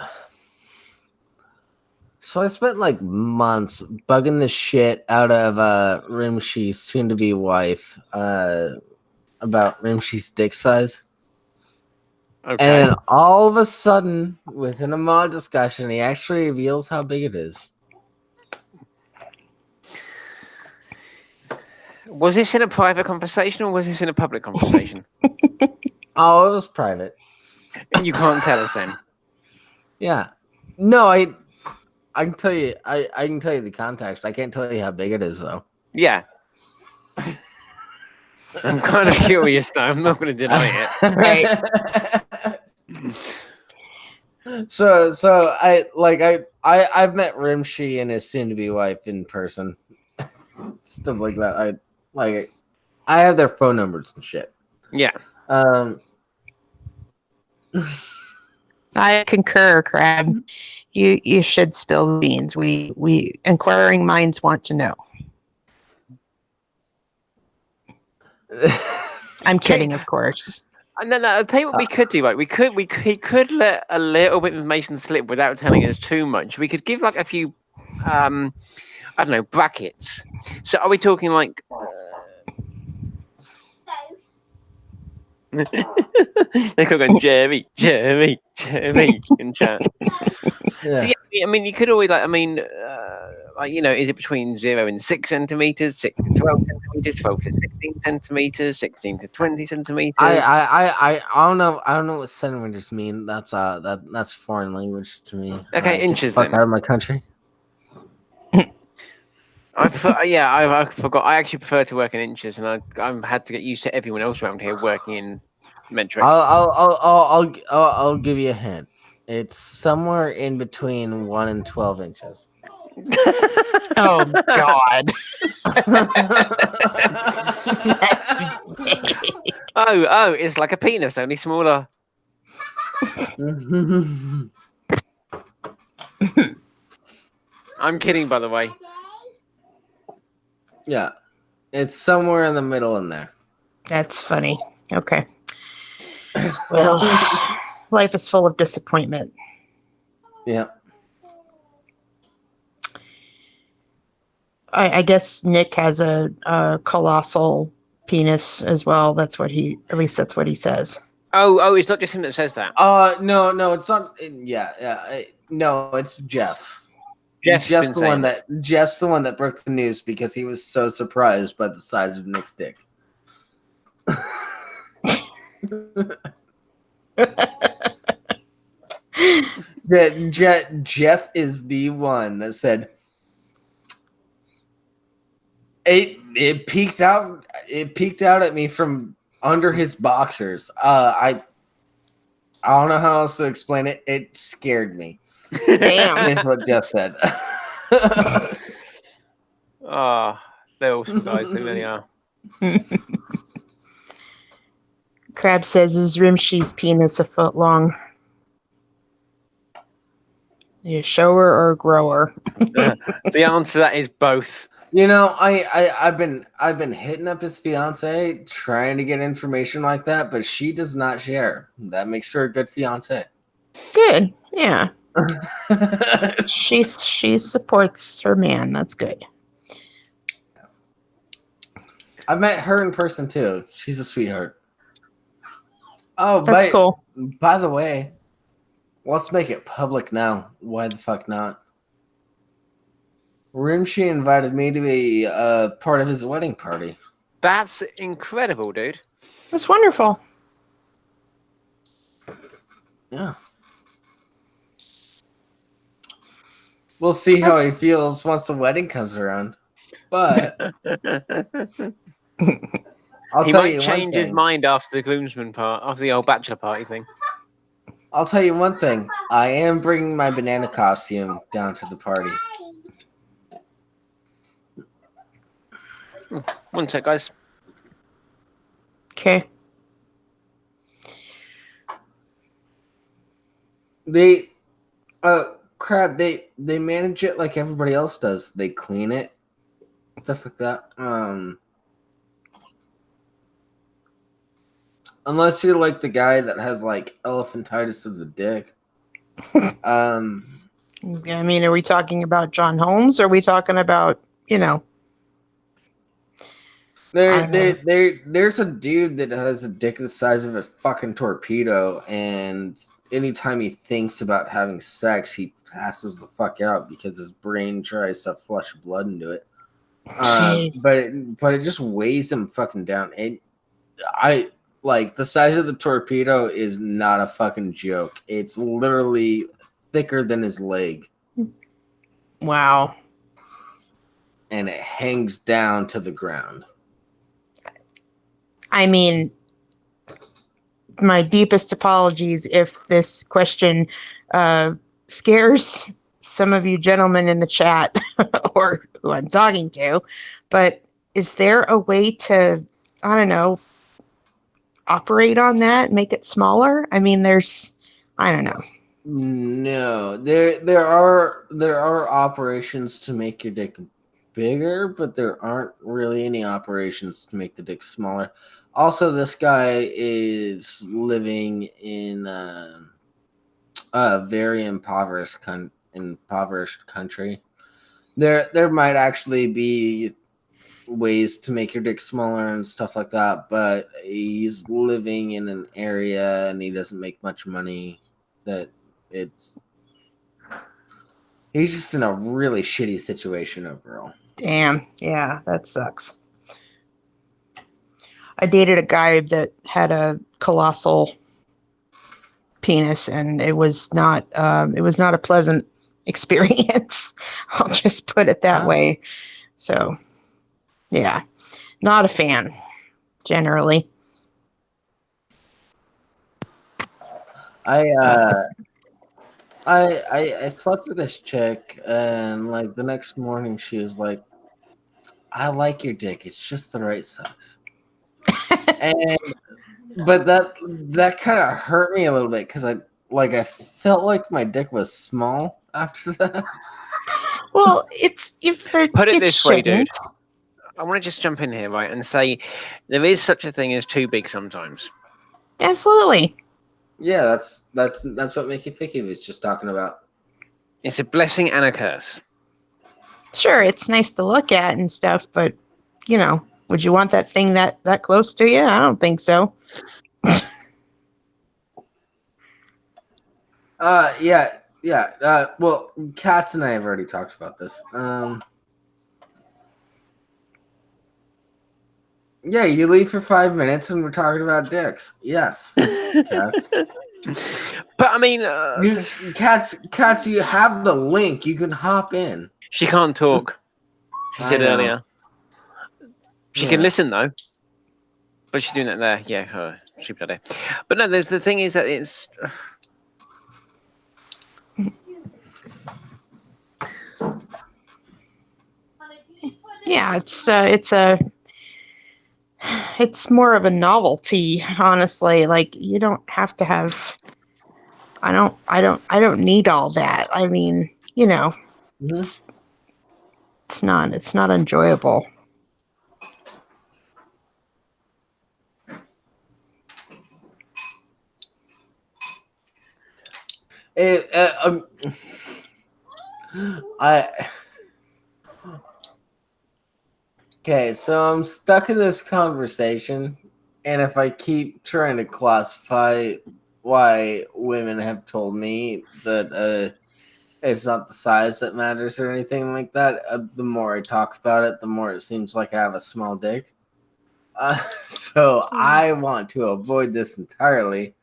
So I spent like months bugging the shit out of Rimshi's soon-to-be wife about Rimshi's dick size. Okay. And then all of a sudden, within a mod discussion, he actually reveals how big it is. Was this in a private conversation or was this in a public conversation? Oh, it was private. And you can't tell us then. Yeah. No, I can tell you. I can tell you the context. I can't tell you how big it is, though. Yeah. I'm kind of curious, though. I'm not going to deny it. Right. So I've met Rimshi and his soon-to-be wife in person. Stuff like that. I have their phone numbers and shit. Yeah. I concur, Crab. You should spill the beans. We inquiring minds want to know. I'm kidding, of course. No, I'll tell you what we could do. Right, he could let a little bit of information slip without telling us too much. We could give like a few, I don't know, brackets. So are we talking like? They're going Jeremy in chat. Yeah. So yeah, I mean, you could always like, like, is it between 0 and 6 centimeters, 6 to 12 centimeters, 12 to 16 centimeters, 16 to 20 centimeters? I don't know what centimeters mean. That's foreign language to me. Okay, Get inches the fuck then. out of my country. I forgot. I actually prefer to work in inches, and I've had to get used to everyone else around here working in metric. I'll give you a hint. It's somewhere in between 1 and 12 inches. Oh God. Oh, it's like a penis, only smaller. I'm kidding, by the way. Yeah, it's somewhere in the middle in there. That's funny. Okay. Well, life is full of disappointment. Yeah. I guess Nick has a colossal penis as well. At least that's what he says. Oh, it's not just him that says that. No, it's not. No, it's Jeff. Jeff's the one that broke the news because he was so surprised by the size of Nick's dick. Jeff is the one that said it peeked out at me from under his boxers. I don't know how else to explain it. It scared me. Damn. Is what Jeff said. They're awesome guys. They really are. Crab says, is Rimshi's penis a foot long? You a shower or a grower? The answer to that is both. I've been hitting up his fiance trying to get information like that, but she does not share. That makes her a good fiance. Good. Yeah. She supports her man. That's good. I've met her in person too. She's a sweetheart. Oh, that's cool. By the way, let's make it public now. Why the fuck not? Rimshi invited me to be part of his wedding party. That's incredible, dude. That's wonderful. Yeah. We'll see how he feels once the wedding comes around. But he might change his mind after the groomsman part, after the old bachelor party thing. I'll tell you one thing. I am bringing my banana costume down to the party. One sec, guys. Okay. Crab, they manage it like everybody else does. They clean it, stuff like that. Unless you're like the guy that has like elephantitis of the dick. I mean, are we talking about John Holmes? Or are we talking about, There's a dude that has a dick the size of a fucking torpedo, and anytime he thinks about having sex, he passes the fuck out because his brain tries to flush blood into it. But it just weighs him fucking down. And the size of the torpedo is not a fucking joke. It's literally thicker than his leg. Wow. And it hangs down to the ground. I mean, my deepest apologies if this question scares some of you gentlemen in the chat or who I'm talking to, but is there a way to, I don't know, operate on that, make it smaller? I mean, I don't know. No, there are operations to make your dick bigger, but there aren't really any operations to make the dick smaller. Also, this guy is living in a very impoverished country. There might actually be ways to make your dick smaller and stuff like that, but he's living in an area and he doesn't make much money. He's just in a really shitty situation overall. Damn. Yeah, that sucks. I dated a guy that had a colossal penis, and it was not a pleasant experience. I'll just put it that way. So, yeah, not a fan generally. I slept with this chick, and like the next morning she was like, I like your dick, it's just the right size. But that kind of hurt me a little bit because I felt like my dick was small after that. Well, Put it this way, dude. I want to just jump in here, right, and say there is such a thing as too big sometimes. Absolutely. Yeah, that's what makes you think he was just talking about. It's a blessing and a curse. Sure, it's nice to look at and stuff, but would you want that thing that close to you? I don't think so. Yeah. Well, Katz and I have already talked about this. Yeah, you leave for 5 minutes and we're talking about dicks. Yes, Katz. But I mean, Katz, you have the link. You can hop in. She can't talk. She said earlier. She can listen though. But she's doing that there. Yeah, her stupid idea. But no, the thing is that it's. Yeah, it's more of a novelty, honestly. Like, you don't have to have. I don't need all that. I mean, it's not enjoyable. Okay, so I'm stuck in this conversation, and if I keep trying to classify why women have told me that it's not the size that matters or anything like that, the more I talk about it, the more it seems like I have a small dick. So I want to avoid this entirely.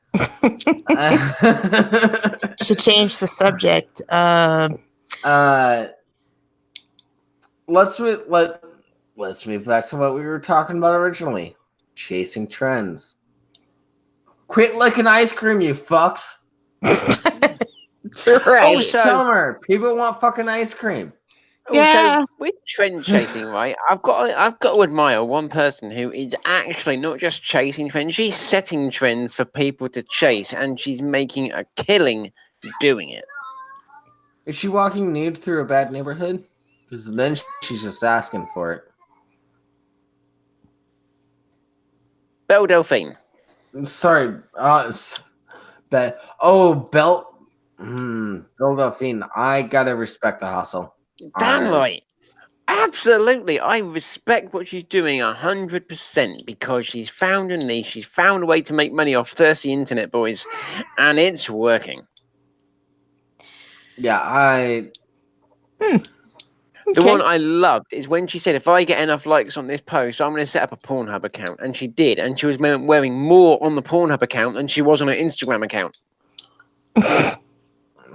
Should change the subject. Let's move back to what we were talking about originally. Chasing trends. Quit licking ice cream, you fucks. That's right. Also, Summer, people want fucking ice cream. Yeah. Also, with trend chasing, right? I've got to admire one person who is actually not just chasing trends; she's setting trends for people to chase, and she's making a killing doing it. Is she walking nude through a bad neighborhood? Because then she's just asking for it. Belle Delphine. I'm sorry. Belle Delphine. I gotta respect the hustle. Damn right. Absolutely. I respect what she's doing 100% because she's found a niche. She's found a way to make money off thirsty internet boys, and it's working. Yeah, The one I loved is when she said, if I get enough likes on this post, I'm going to set up a Pornhub account. And she did. And she was wearing more on the Pornhub account than she was on her Instagram account.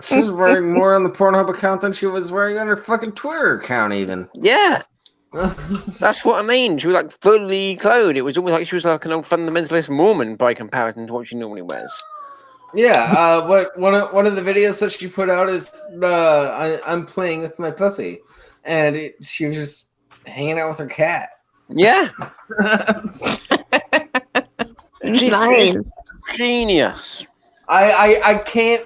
She was wearing more on the Pornhub account than she was wearing on her fucking Twitter account even. Yeah. That's what I mean. She was like fully clothed. It was almost like she was like an old fundamentalist Mormon by comparison to what she normally wears. Yeah, one of the videos that she put out is I'm playing with my pussy. And she was just hanging out with her cat. Yeah. She's Nice. genius. I can't.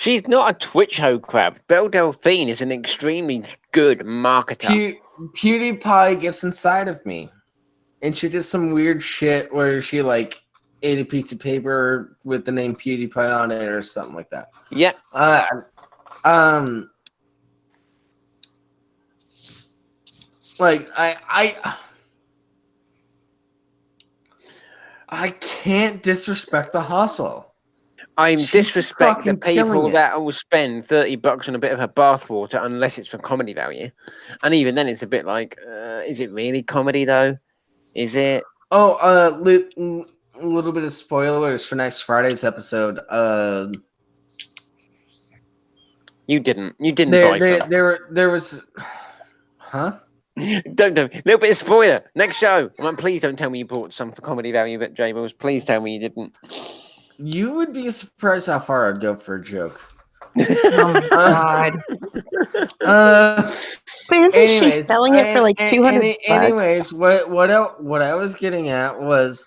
She's not a Twitch hoe crab. Belle Delphine is an extremely good marketer. PewDiePie gets inside of me, and she did some weird shit where she like ate a piece of paper with the name PewDiePie on it or something like that. Yeah. Like I can't disrespect the hustle. I'm She's disrespect the fucking killing people it. that will spend $30 on a bit of her bathwater unless it's for comedy value. And even then, it's a bit like, is it really comedy though? Is it? Oh, a little bit of spoilers for next Friday's episode. You didn't buy some. There was, huh? Don't do. Little bit of spoiler. Next show. Please don't tell me you bought some for comedy value, but Jables, please tell me you didn't. You would be surprised how far I'd go for a joke. Oh my god! But isn't she selling it for like $200? Anyways, what I was getting at was,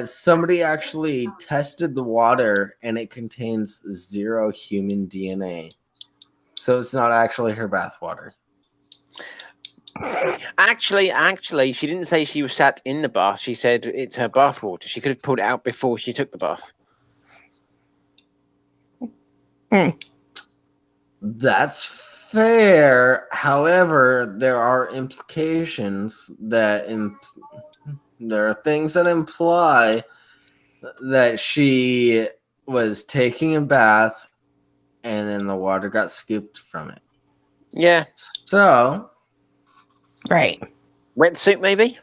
somebody actually tested the water and it contains 0 human DNA, so it's not actually her bath water. Actually, she didn't say she was sat in the bath. She said it's her bath water. She could have pulled it out before she took the bath. That's fair. However, there are implications that there are things that imply that she was taking a bath and then the water got scooped from it. Yeah. So, Right. Wetsuit, maybe?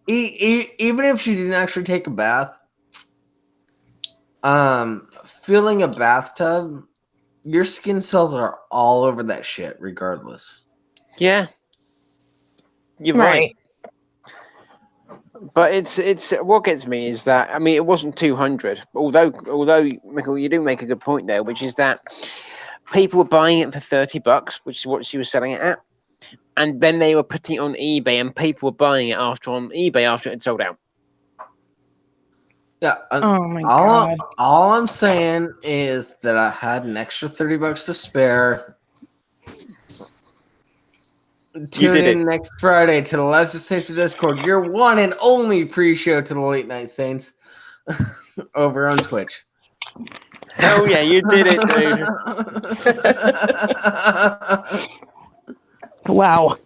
Even if she didn't actually take a bath, filling a bathtub, your skin cells are all over that shit regardless. Yeah. You're right. But it's what gets me is that, I mean, it wasn't 200. Although Michael, you do make a good point there, which is that people were buying it for $30, which is what she was selling it at, and then they were putting it on eBay, and people were buying it on eBay after it had sold out. Yeah. Oh my god! All I'm saying is that I had an extra $30 to spare. Tune in next Friday to the Legislature Discord, your one and only pre-show to the Late Night Saints over on Twitch. Hell yeah, you did it, dude. Wow.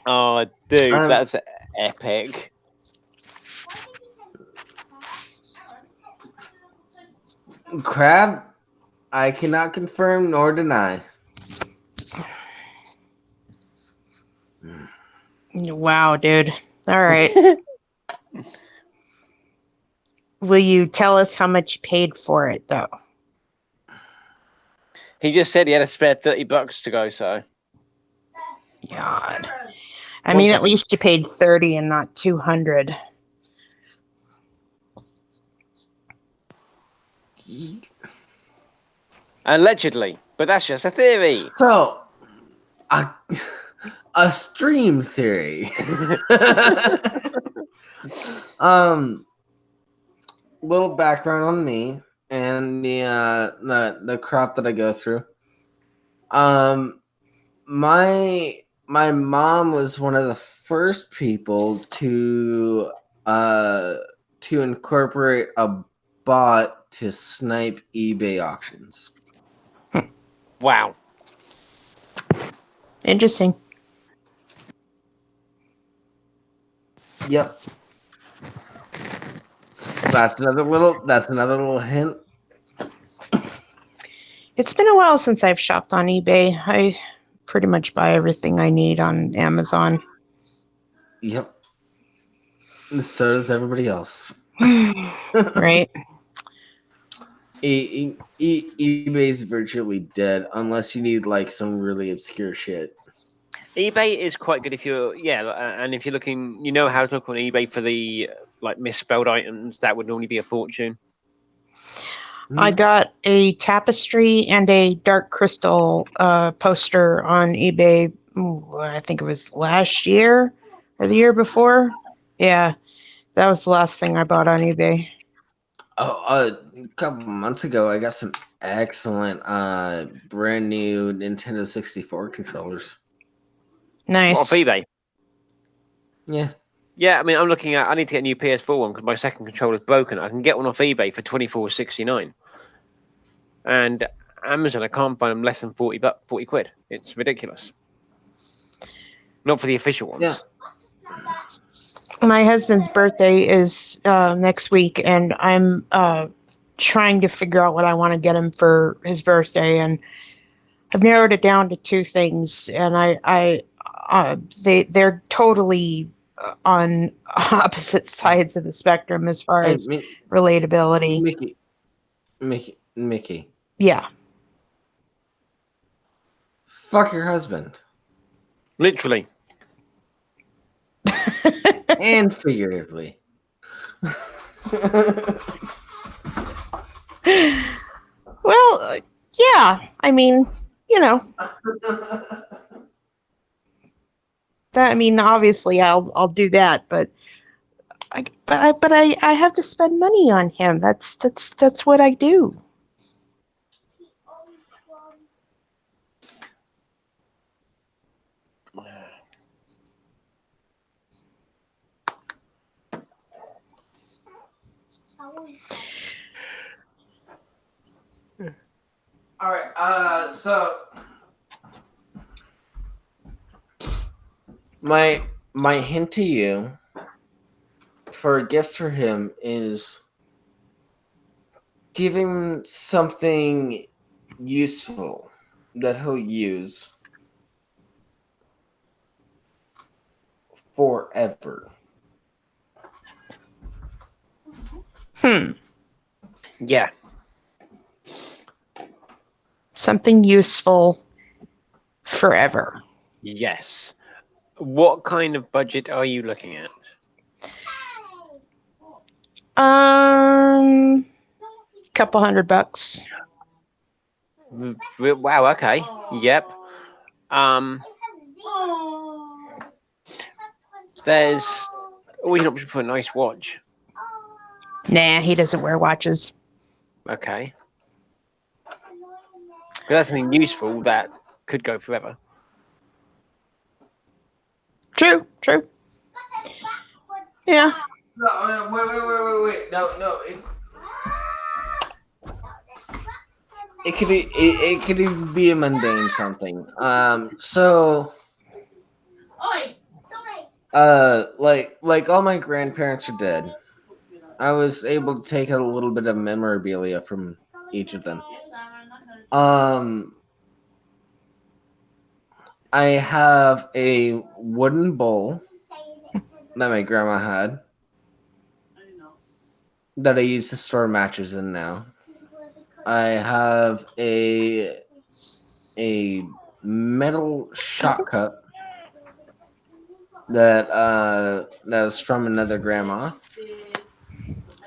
Oh, dude, that's epic. Crab, I cannot confirm nor deny. Wow, dude. All right. Will you tell us how much you paid for it, though? He just said he had a spare $30 to go, so. God. I mean, at least you paid 30 and not 200. Allegedly, but that's just a theory. So, a stream theory. Little background on me and the crop that I go through. My mom was one of the first people to incorporate a bot to snipe eBay auctions. Wow. Interesting. Yep. That's another little hint. It's been a while since I've shopped on eBay. I pretty much buy everything I need on Amazon. Yep. And so does everybody else. Right. eBay's virtually dead unless you need like some really obscure shit. eBay is quite good if you're, and if you're looking, you know how to look on eBay for the like misspelled items. That would normally be a fortune. I got a tapestry and a dark crystal poster on eBay. I think it was last year or the year before. Yeah, that was the last thing I bought on eBay. Oh, a couple months ago, I got some excellent, brand new Nintendo 64 controllers. Nice. What, off eBay? Yeah. Yeah, I mean, I'm looking at. I need to get a new PS4 one because my second controller's broken. I can get one off eBay for $24.69, and Amazon I can't find them less than 40 quid. It's ridiculous. Not for the official ones. Yeah. My husband's birthday is next week, and I'm trying to figure out what I want to get him for his birthday, and I've narrowed it down to two things, and they're totally on opposite sides of the spectrum as far as relatability. Mickey. Yeah. Fuck your husband. Literally. And figuratively. Well, yeah. I mean, you know. That, I mean, obviously, I'll do that, but I have to spend money on him. That's what I do. All right. So my hint to you for a gift for him is give him something useful that he'll use forever. Yeah. Something useful forever. Yes. What kind of budget are you looking at? Couple $100. Wow. Okay. Yep. There's always an option for a nice watch. Nah, he doesn't wear watches. Okay. That's something useful that could go forever. True. Yeah. No, wait. No. It could even be a mundane something. Like all my grandparents are dead. I was able to take a little bit of memorabilia from each of them. I have a wooden bowl that my grandma had that I use to store matches in now. I have a metal shot cup that was from another grandma,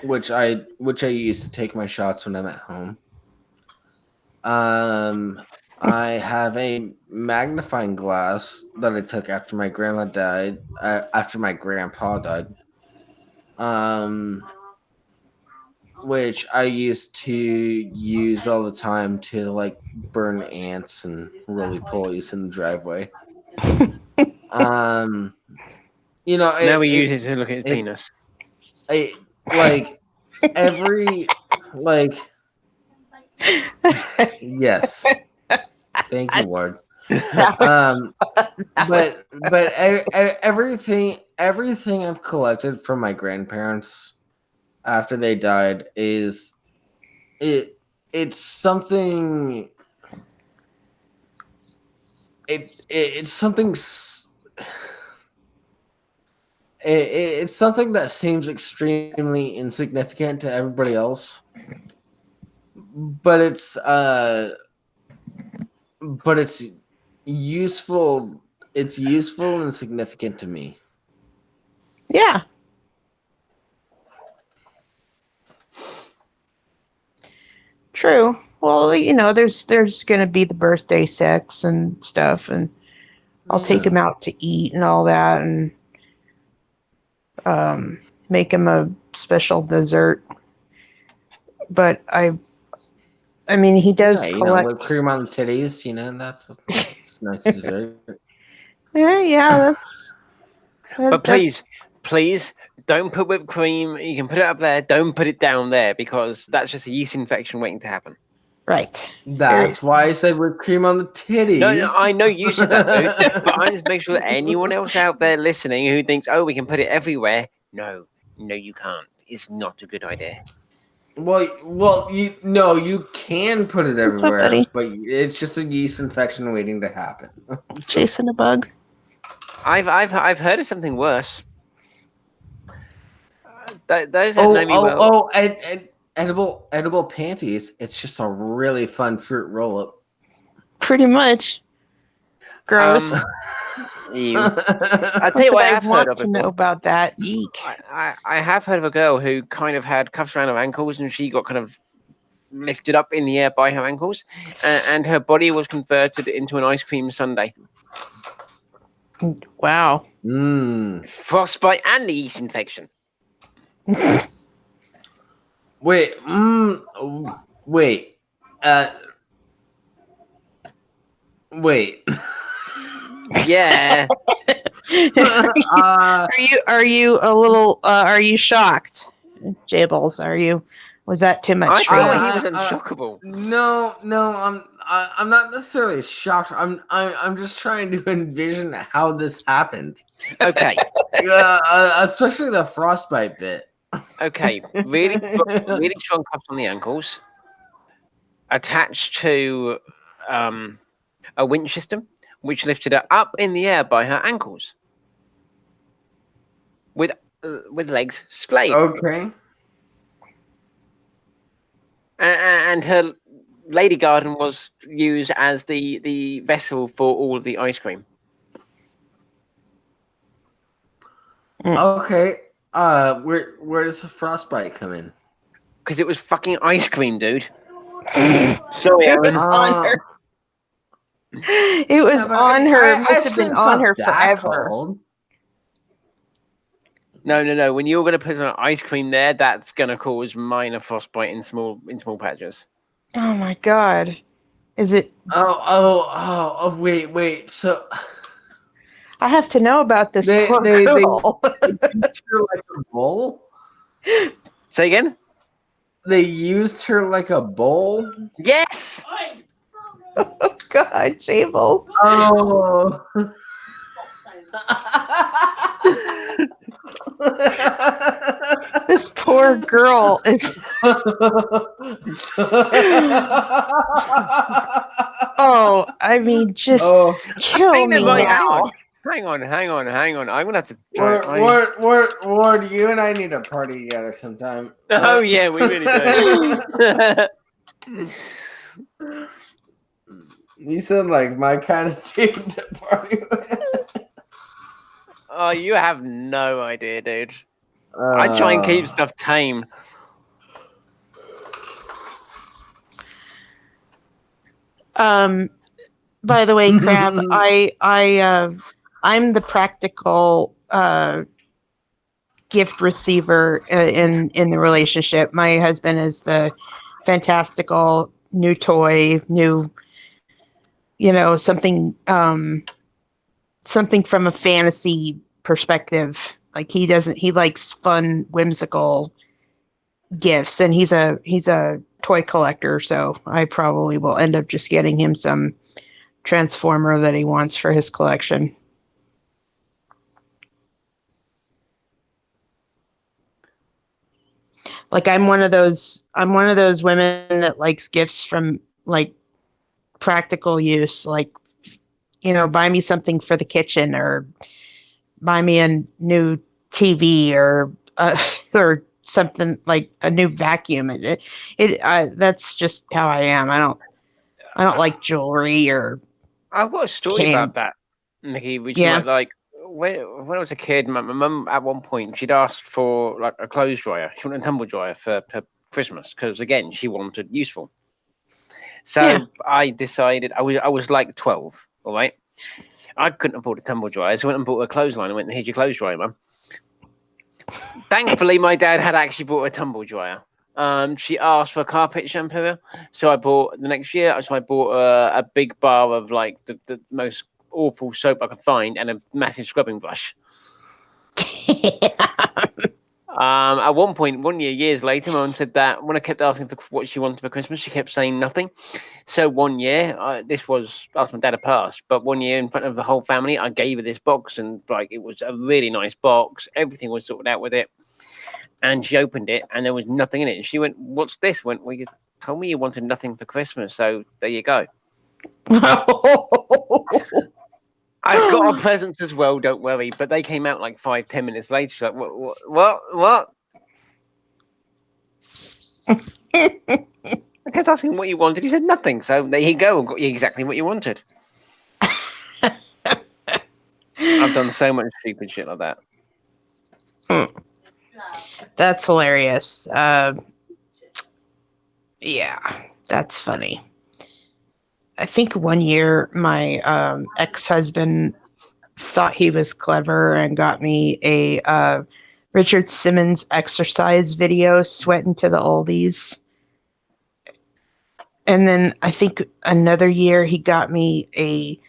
which I use to take my shots when I'm at home. I have a magnifying glass that I took after my grandma died, after my grandpa died. Which I used to use all the time to like burn ants and roly polies in the driveway. You know, now we use it to look at his penis. Yes. Thank you, Ward. But everything I've collected from my grandparents after they died it's something it's something it's something that seems extremely insignificant to everybody else, but it's useful. It's useful and significant to me. yeah. True. Well, you know, there's going to be the birthday sex and stuff, and I'll take him out to eat and all that, and make him a special dessert. But I mean, he does collect. whipped cream on the titties. That's a nice dessert. Yeah, that's. But please don't put whipped cream. You can put it up there. Don't put it down there because that's just a yeast infection waiting to happen. Right. That's why I said whipped cream on the titties. No, I know you said that, dude. But I just make sure that anyone else out there listening who thinks, "Oh, we can put it everywhere," no, you can't. It's not a good idea. Well, you can put it What's up, everywhere, buddy? but it's just a yeast infection waiting to happen. Chasing a bug. I've heard of something worse. Those that know me well. And edible panties. It's just a really fun fruit roll up. Pretty much. Gross. I'll tell you what I have heard of to know about that. Eek. I have heard of a girl who kind of had cuffs around her ankles and she got kind of lifted up in the air by her ankles and her body was converted into an ice cream sundae. Wow. Frostbite and the yeast infection. Wait. Wait. Yeah. Are you a little? Are you shocked, Jables? Was that too much? I thought he was unshockable. No, I'm not necessarily shocked. I'm just trying to envision how this happened. Okay. Especially the frostbite bit. Okay. Really strong cuffs on the ankles, attached to a winch system, which lifted her up in the air by her ankles, with legs splayed. Okay. And her lady garden was used as the vessel for all of the ice cream. Okay. Where does the frostbite come in? Because it was fucking ice cream, dude. Sorry, It was on her. It was on her. It must have been on her forever. Cold. No. When you're going to put on ice cream there, that's going to cause minor frostbite in small patches. Oh my god! Is it? Oh! Wait. So I have to know about this poor girl. They used her like a bowl. Say again. They used her like a bowl. Yes. Oh god, Jables. Oh. This poor girl is. Oh, I mean, just kill me now. Hang on. I'm gonna have to. Ward, you and I need to party together sometime. Oh yeah, we really do. You sound like my kind of dude to party with. Oh, you have no idea, dude. I try and keep stuff tame. By the way, Crab, I'm the practical gift receiver in the relationship. My husband is the fantastical new toy, something from a fantasy perspective. Like he likes fun, whimsical gifts, and he's a toy collector, so I probably will end up just getting him some Transformer that he wants for his collection. Like I'm one of those women that likes gifts from like practical use, like buy me something for the kitchen or buy me a new TV or something like a new vacuum. That's just how I am. I don't like jewelry or. I've got a story about that, Nikki. Which like when I was a kid, my mum at one point she'd asked for like a clothes dryer. She wanted a tumble dryer for Christmas because again she wanted useful. So I decided I was like 12. All right, I couldn't afford a tumble dryer, so I went and bought a clothesline. I went, "Here's your clothes dryer, Mum." Thankfully, my dad had actually bought a tumble dryer. She asked for a carpet shampoo, so I bought the next year. So I bought a big bar of like the most awful soap I could find and a massive scrubbing brush. At one point, 1 year, years later, Mum said that when I kept asking for what she wanted for Christmas, she kept saying nothing. So 1 year, this was after my dad had passed, but 1 year in front of the whole family, I gave her this box, and like it was a really nice box. Everything was sorted out with it, and she opened it, and there was nothing in it. And she went, "What's this?" I went, "Well, you told me you wanted nothing for Christmas, so there you go." I've got presents as well, don't worry. But they came out like 5-10 minutes later. She's like, what? I kept asking what you wanted. He said nothing. So there you go. I've got you exactly what you wanted. I've done so much stupid shit like that. That's hilarious. Yeah, that's funny. I think 1 year my ex-husband thought he was clever and got me a Richard Simmons exercise video, Sweating to the Oldies. And then I think another year he got me a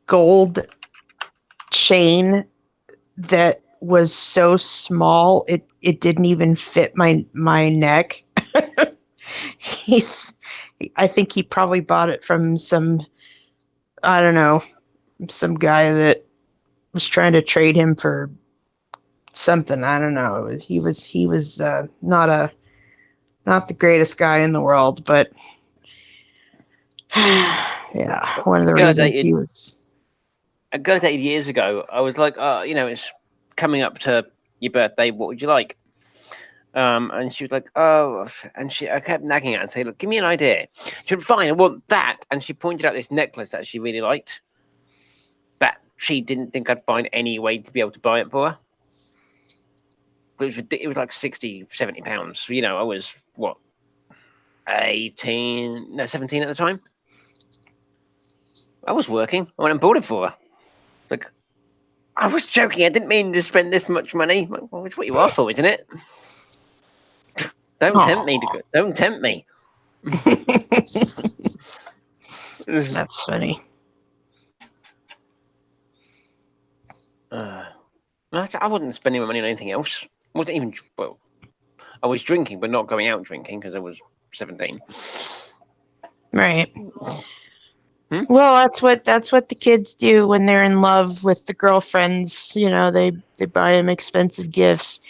gold chain that was so small it didn't even fit my neck. I think he probably bought it from some guy that was trying to trade him for something. I don't know. He was not the greatest guy in the world, but yeah, one of the reasons he was. A girl dated years ago, I was like, it's coming up to your birthday. What would you like? And she was like, oh, and I kept nagging at her and saying, look, give me an idea. She went, fine, I want that. And she pointed out this necklace that she really liked, that she didn't think I'd find any way to be able to buy it for her. It was like 60, 70 pounds. You know, I was, 17 at the time. I was working. I went and bought it for her. Like, I was joking. I didn't mean to spend this much money. Well, it's what you asked for, isn't it? Don't tempt me. Don't tempt me. That's funny. I wasn't spending my money on anything else. I wasn't even. Well, I was drinking, but not going out drinking because I was 17. Right. Well, that's what the kids do when they're in love with the girlfriends. You know, they buy them expensive gifts.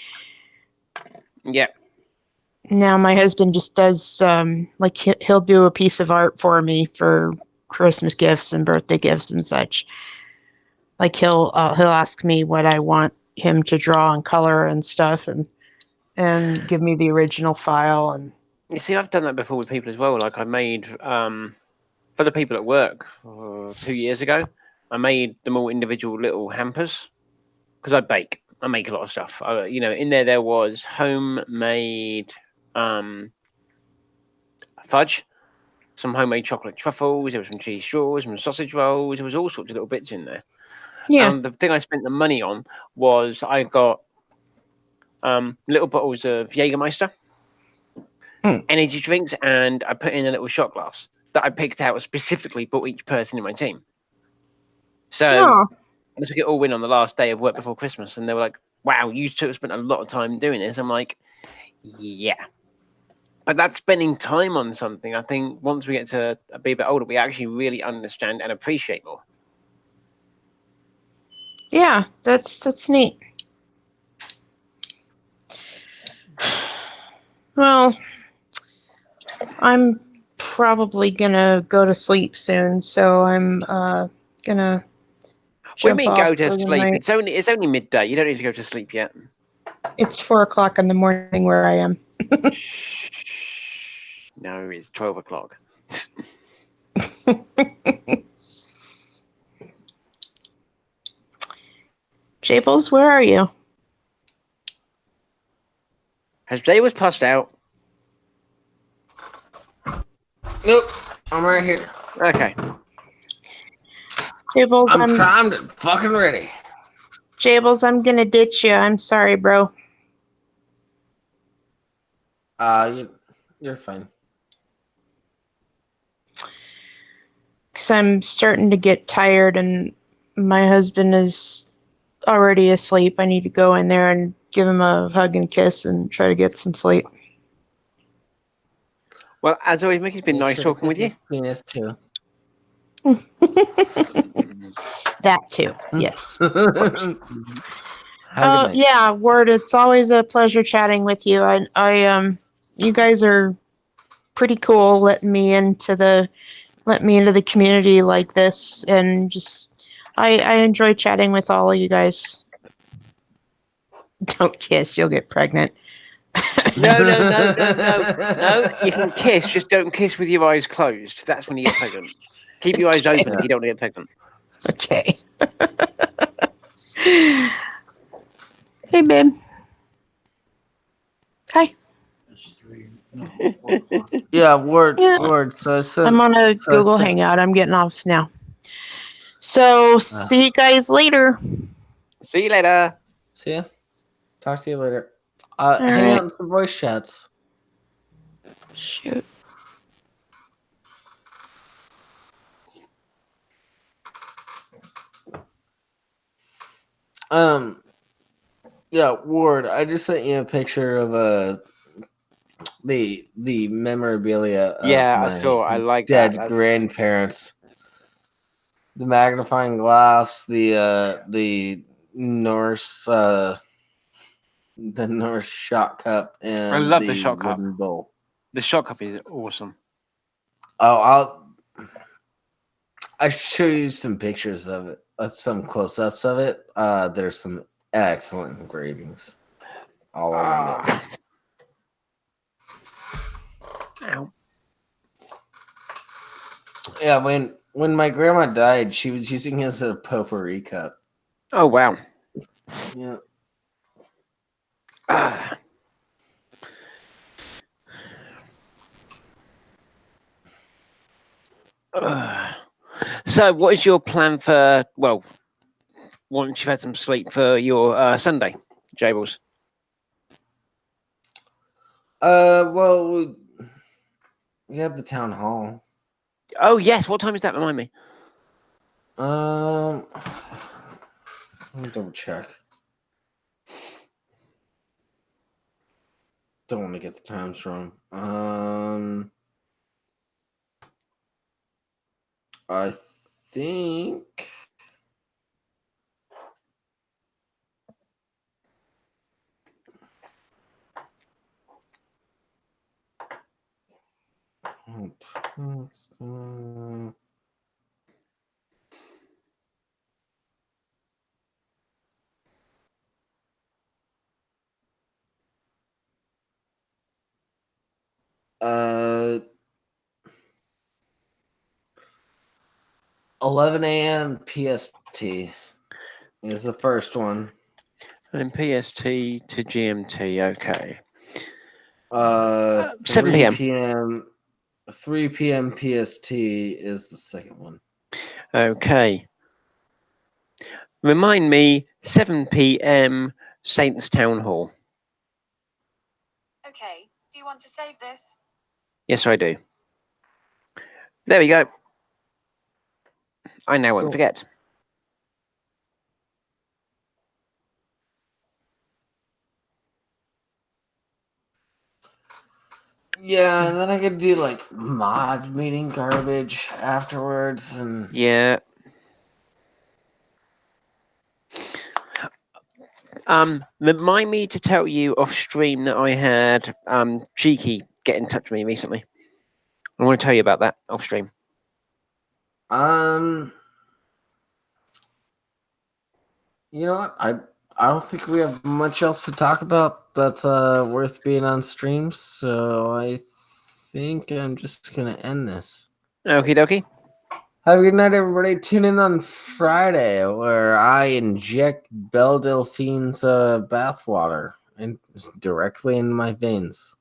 Yeah. Now my husband just does like he'll do a piece of art for me for Christmas gifts and birthday gifts and such. Like he'll ask me what I want him to draw and color and stuff, and give me the original file. And you see, I've done that before with people as well. Like I made for the people at work 2 years ago, I made them all individual little hampers because I bake. I make a lot of stuff. In there was homemade fudge, some homemade chocolate truffles, there was some cheese straws, some sausage rolls, there was all sorts of little bits in there. yeah, The thing I spent the money on was I got little bottles of Jägermeister energy drinks, and I put in a little shot glass that I picked out specifically for each person in my team. So I took it all in on the last day of work before Christmas, and they were like, wow, you two have spent a lot of time doing this. I'm like, yeah. But that's spending time on something. I think once we get to be a bit older, we actually really understand and appreciate more. Yeah, that's neat. Well, I'm probably gonna go to sleep soon, so I'm gonna jump off Go to for the sleep. night. It's only midday. You don't need to go to sleep yet. It's 4:00 in the morning where I am. No, it's 12 o'clock. Jables, where are you? Has Jay was passed out? Nope, I'm right here. Okay. Jables, I'm primed and fucking ready. Jables, I'm gonna ditch you. I'm sorry, bro. You're fine. Because I'm starting to get tired and my husband is already asleep. I need to go in there and give him a hug and kiss and try to get some sleep. Well, as always, Mickey, it's been Make nice sure to talking with you. kiss his penis too. That too, yes. Have a good night. Yeah, Ward, it's always a pleasure chatting with you. You guys are pretty cool letting me into the community like this, and just I enjoy chatting with all of you guys. Don't kiss, you'll get pregnant. No. You can kiss, just don't kiss with your eyes closed. That's when you get pregnant. Keep your eyes open if you don't want to get pregnant. Okay. Hey, babe. Hi. Yeah, Word. Yeah. Word. So I'm on a Google Hangout. I'm getting off now. So, see you guys later. See you later. See ya. Talk to you later. Hang out in some voice chats. Shoot. Yeah, Ward, I just sent you a picture of the memorabilia of I saw. I like dead that. grandparents. The magnifying glass, the Norse shot cup, and I love the the shot cup. wooden bowl. The shot cup is awesome. Oh, I show you some pictures of it, some close-ups of it. There's some excellent engravings all around it. Ow. Yeah, when my grandma died, she was using his as a potpourri cup. Oh wow. Yeah. So, what is your plan for? Well, once you've had some sleep for your Sunday, Jables? Well, we have the town hall. Oh yes. What time is that? Remind me. Let me double check. Don't want to get the times wrong. I think. Uh, 11 a.m. PST is the first one. And PST to GMT. Okay. 7 p.m. 3 p.m. PST is the second one. Okay. Remind me, 7 p.m. Saints Town Hall. Okay. Do you want to save this? Yes, I do. There we go. I now won't forget. Yeah, and then I could do like mod meeting garbage afterwards, and yeah. Remind me to tell you off stream that I had Cheeky get in touch with me recently. I want to tell you about that off stream. You know what? I don't think we have much else to talk about that's worth being on stream, so I think I'm just gonna end this. Okie dokie. Have a good night, everybody. Tune in on Friday where I inject Belle Delphine's bathwater directly in my veins.